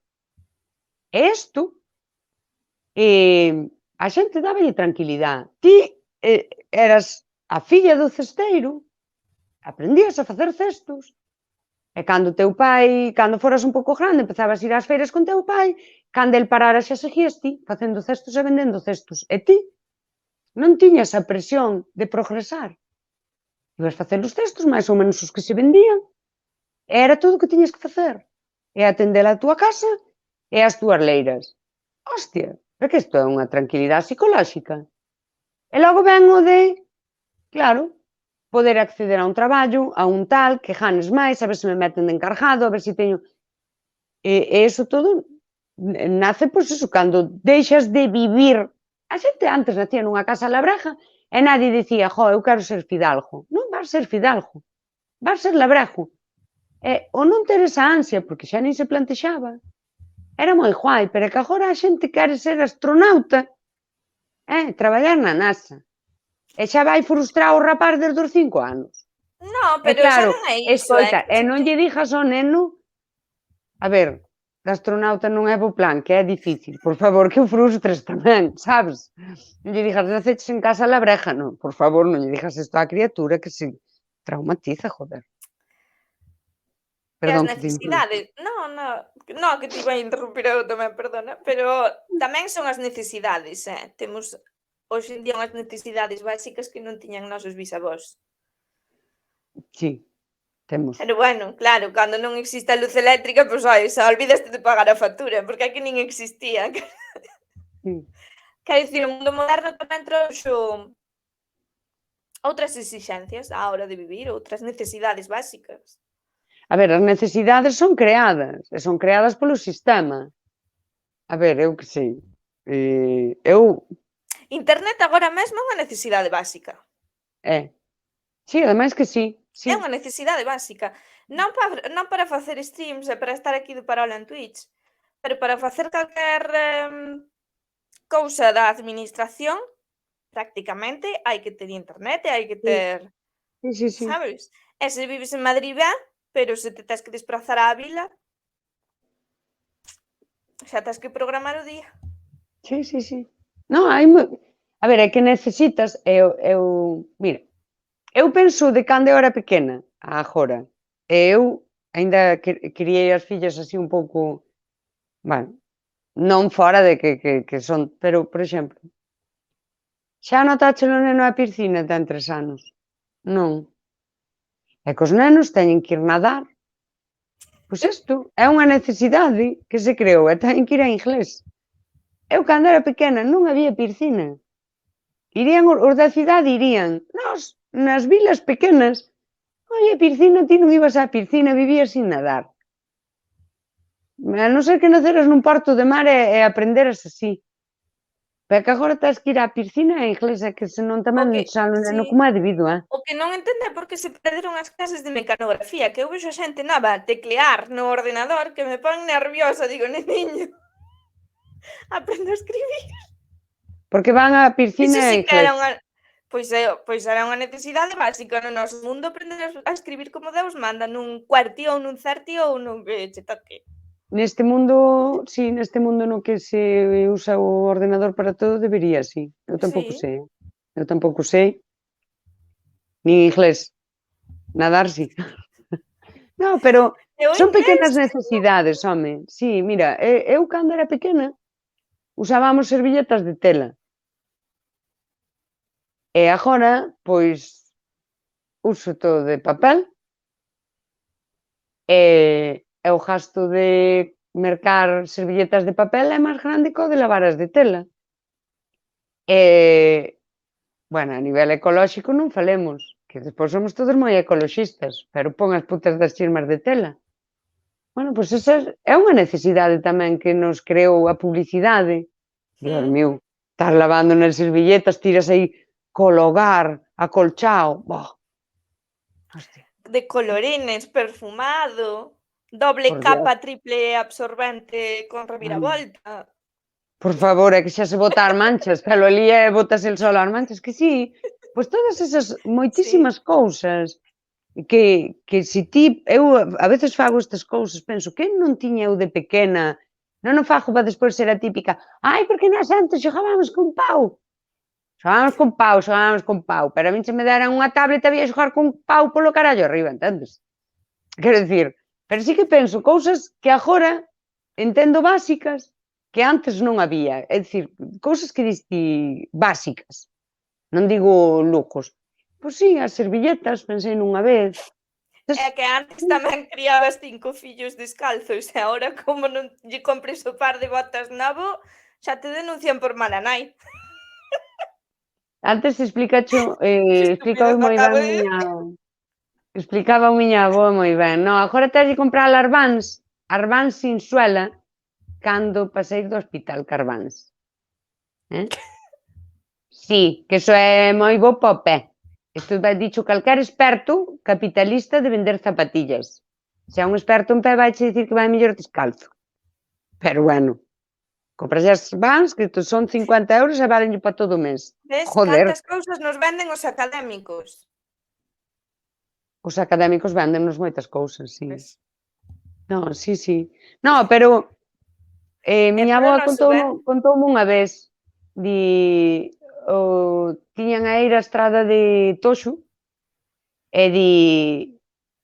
E isto, a xente dáballe tranquilidade. Ti eras a filla do cesteiro, aprendías a facer cestos, e cando teu pai, cando foras un pouco grande, empezabas a ir ás feiras con teu pai, cando el parara xa seguías ti, facendo cestos e vendendo cestos. E ti non tiñas a presión de progresar. Ibas facer os cestos, máis ou menos os que se vendían, e era todo o que tiñas que facer. E atender a túa casa e as túas leiras. Hostia, é que isto é unha tranquilidade psicolóxica. E logo ven o de, claro, poder acceder a un traballo, a un tal, que ganes máis, a ver se me meten de encargado, a ver se teño... E iso todo nace, pois iso, cando deixas de vivir... A xente antes nacía nunha casa labreja e nadie dicía, jo, eu quero ser fidalgo. Non vas ser fidalgo, vas ser labrejo. E o non ter esa ansia, porque xa nin se plantexaba, era moi guai, pero é que agora a xente quere ser astronauta, traballar na NASA. E xa vai frustrar o rapaz desde os 5 anos. No, E pero xa claro, non é iso, escoita, e non lle dixas ao neno, a ver, de astronauta non é bo plan, que é difícil, por favor, que o frustres tamén, sabes? Non lle dixas, naceches en casa labreja, non, por favor, non lle dixas isto á criatura que se traumatiza, joder. E as Perdón que te interrompa. necesidades, no, que te iba a interrumpir eu tamén, perdona, pero tamén son as necesidades, temos hoxe en día unhas necesidades básicas que non tiñan nosos bisavós. Sí, temos. Pero bueno, claro, cando non existe a luz eléctrica, pois xa olvidaste de pagar a factura, porque aquí nin existía. Quero dicir, o mundo moderno tamén trouxo outras exixencias á hora de vivir, outras necesidades básicas. A ver, as necesidades son creadas, e son creadas polo sistema. A ver, eu que sei. Internet agora mesmo é unha necesidade básica. Sí, ademais que sí. É unha necesidade básica. Non para facer streams e para estar aquí de parola en Twitch, pero para facer calquer cousa da administración, prácticamente hai que ter internet e hai que ter, Sí. sabes? E se vives en Madrid ben, pero se te tes que desplazar á vila, xa tes que programar o día. Sí. Non, a ver, é que necesitas, mira, eu penso de cando eu era pequena a agora, e eu aínda criei as fillas así un pouco, bueno, non fora de que son, pero, por exemplo, xa notáchelo neno a piscina ten 3 anos? Non. É que os nenos teñen que ir nadar. Pois isto é unha necesidade que se creou e teñen que ir a inglés. Eu, cando era pequena, non había piscina. Irían os da cidade, irían. Nós, nas vilas pequenas, oye, piscina, ti non ibas á piscina, vivías sin nadar. A non ser que naceras nun porto de mar e aprenderas así. Pero que agora tens que ir á piscina e inglés, é que senón tamén xa non Sí. como é debido, O que non entende é por que se perderon as clases de mecanografía, que eu vexo a xente nova a teclear no ordenador que me pon nerviosa, digo, neniño, aprendo a escribir. Porque van á Iso piscina e sí que inglés. era pois era unha necesidade básica no noso mundo aprender a escribir como Deus manda, nun cuartí ou nun certi ou nun que che toque. Neste mundo, sí, neste mundo no que se usa o ordenador para todo, debería, sí. Eu tampouco Sí. sei. Eu tampouco sei. Nin inglés. Nadar, sí. No, pero E o son inglés, pequenas necesidades, home. Sí, mira, eu cando era pequena usábamos servilletas de tela. E agora, pois, uso todo de papel e o gasto de mercar servilletas de papel é máis grande que o de lavar as de tela. Bueno, a nivel ecolóxico non falemos, que despois somos todos moi ecoloxistas, pero pon as putas das chismas de tela. Bueno, pois esa é unha necesidade tamén que nos creou a publicidade. Dios mío, estás lavando nas servilletas, tiras aí cologar, acolchao, boh. Hostia, de colorines, perfumado, doble por Dios. capa, triple absorbente con reviravolta. Por favor, é que xa se bota as manchas, pelo ali botas el solo as manchas, que sí, pois todas esas moitísimas cousas que se ti, eu a veces fago estas cousas, penso, que non tiña eu de pequena, non o fago para despois ser a típica, ai, porque nós antes xogábamos con pau, xogábamos con pau, pero a min se me deran unha tablet había xogar con pau polo carallo arriba, entendes? Quero dicir, pero sí que penso cousas que agora entendo básicas que antes non había, é dicir, cousas que diste básicas, non digo lucos. Pois sí, as servilletas, pensei nunha vez. É que antes tamén criabas 5 fillos descalzos e agora como non lle compres o par de botas novo, xa te denuncian por mala nai. Antes explícacho, Que explícao estupidez moi ben acabo de explicaba a miña avó moi ben. Non, agora tens de comprar as Vans sin suela, cando pasei do hospital Carváns. Sí, que iso é moi bo para o pé. Isto vai dicho calquer experto capitalista de vender zapatillas. Se é un experto en pé vai che dicir que vai mellor descalzo. Pero bueno, compras as Vans que son 50 euros e valenlle para todo o mes. Ves Joder, cantas cousas nos venden os académicos. os académicos véndennos moitas cousas, sí. Ves? Non, sí. Non, pero miña polo avoa noso ben. contoume unha vez, tiñan a ir á estrada de Toxo e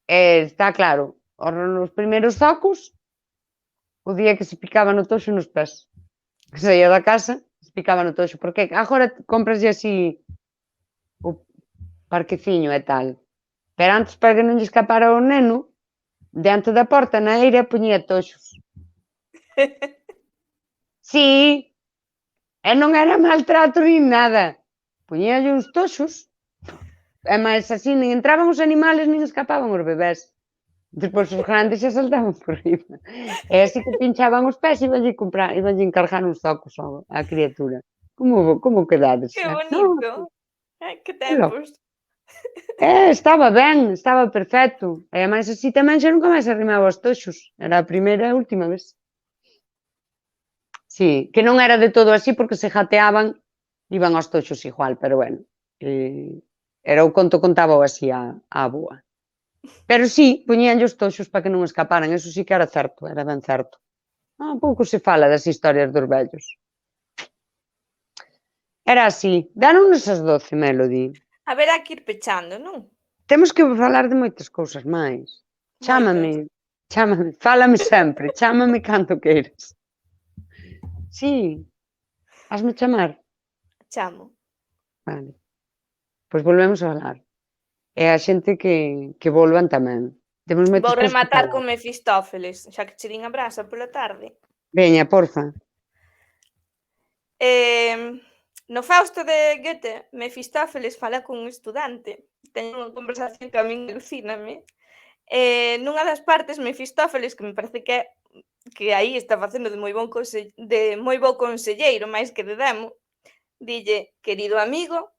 está claro, os primeiros zocos, o día que se picaba no toxo nos pés. Que saía da casa, se picaba no toxo. Porque agora compraslle así o parqueciño e tal. Pero antes, para que non lle escapara o neno, diante da porta, na eira, poñía toxos. Sí, e non era maltrato nin nada. Poñíalle uns toxos, e máis así, nin entraban os animales, nin escapaban os bebés. Despois os grandes xa saltaban por riba. E así que pinchaban os pés e ibanlle encargar uns zocos á criatura. Como quedades? Que Non, bonito. Ai, que tempos. estaba perfecto. E máis así tamén xa nunca máis arrimaba os toxos. Era a primeira e última vez. Sí, que non era de todo así porque se jateaban, iban aos toxos igual, pero bueno. Era o conto contaba así a boa. Pero sí, poñíanlle os toxos para que non escaparan, eso sí que era certo, era ben certo. Pouco se fala das historias dos vellos. Era así. Dáronnos as 12, Melody. Haberá que ir pechando, non? Temos que falar de moitas cousas máis. Moitas. Chámame, fálame sempre, chámame canto queiras. Sí, hasme chamar. Chamo. Vale, pois volvemos a falar. E a xente que volvan tamén. Temos moitas Vou cousas que rematar falar. con Mefistófeles, xa que che din a brasa pola tarde. Veña, porfa. No Fausto de Goethe, Mefistófeles fala cun estudante. Teñen unha conversación que a min alucíname. Nunha das partes, Mefistófeles, que me parece que aí está facendo de moi bo conselleiro, máis que de demo, dille: "Querido amigo,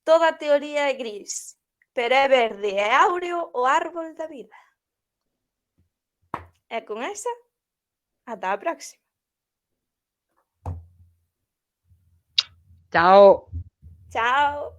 toda teoría é gris, pero é verde e áureo o árbol da vida". E con esa, ata a próxima. Chao. Chao.